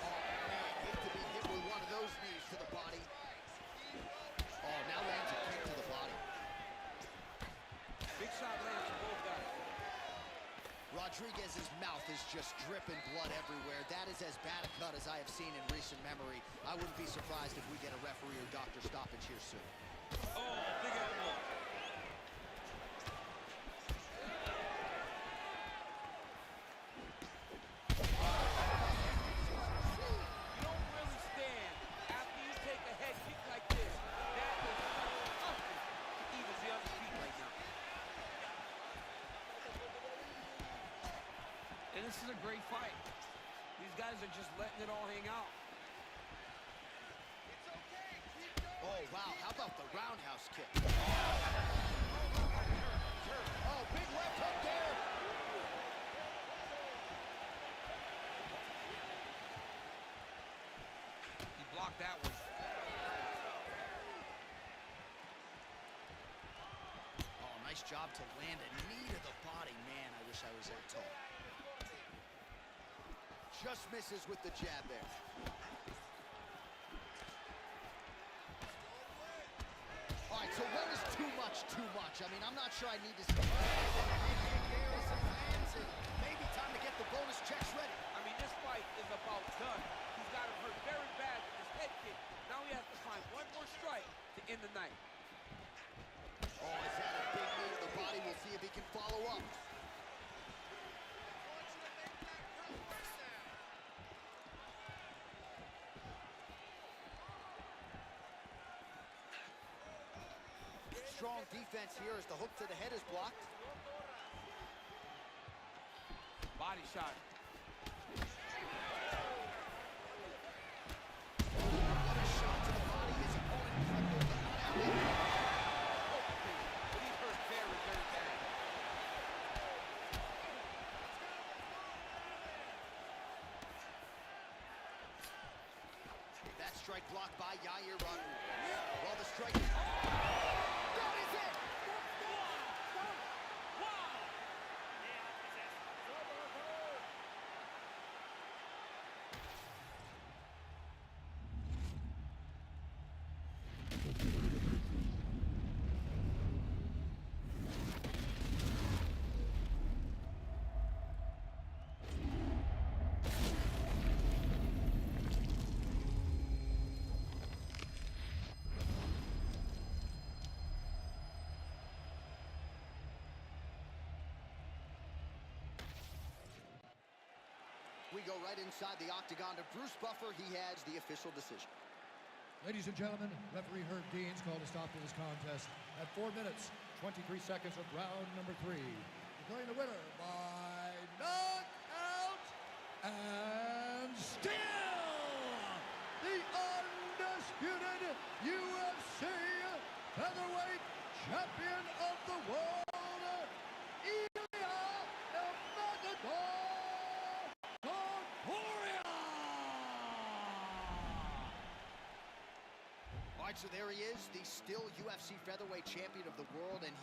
Oh, man, hate to be hit with one of those knees to the body. Oh, now lands a kick to the body. Big shot lands for both guys. Rodriguez's mouth is just dripping blood everywhere. That is as bad a cut as I have seen in recent memory. I wouldn't be surprised if we get a referee or doctor stoppage here soon. Oh, big elbow. You don't really stand after you take a head kick like this. That is nothing to even be on his feet right now. And this is a great fight. These guys are just letting it all hang out. Oh, wow, how about the roundhouse kick? Oh, big left hook there. He blocked that one. Oh, nice job to land a knee to the body. Man, I wish I was that tall. Just misses with the jab there. All right, so when is too much too much? I mean, I'm not sure I need to see. There is some hands, and maybe time to get the bonus checks ready. I mean, this fight is about done. He's got him hurt very bad with his head kick. Now he has to find one more strike to end the night. Oh, is that a big knee to the body? We'll see if he can follow up. Strong defense here as the hook to the head is blocked. Body shot. Another shot to the body. His opponent crumbled, but now But he's hurt very, very bad. that strike blocked by Yair Rodriguez. Well, the strike is... That is it! go right inside the octagon to Bruce Buffer. He has the official decision. Ladies and gentlemen, referee Herb Deans called a stop to this contest at 4 minutes, 23 seconds of round number 3. Declaring the winner by knockout and still the undisputed UFC featherweight champion of the world, Ilya El Matador Topuria! All right, so there he is, the still UFC featherweight champion of the world, and he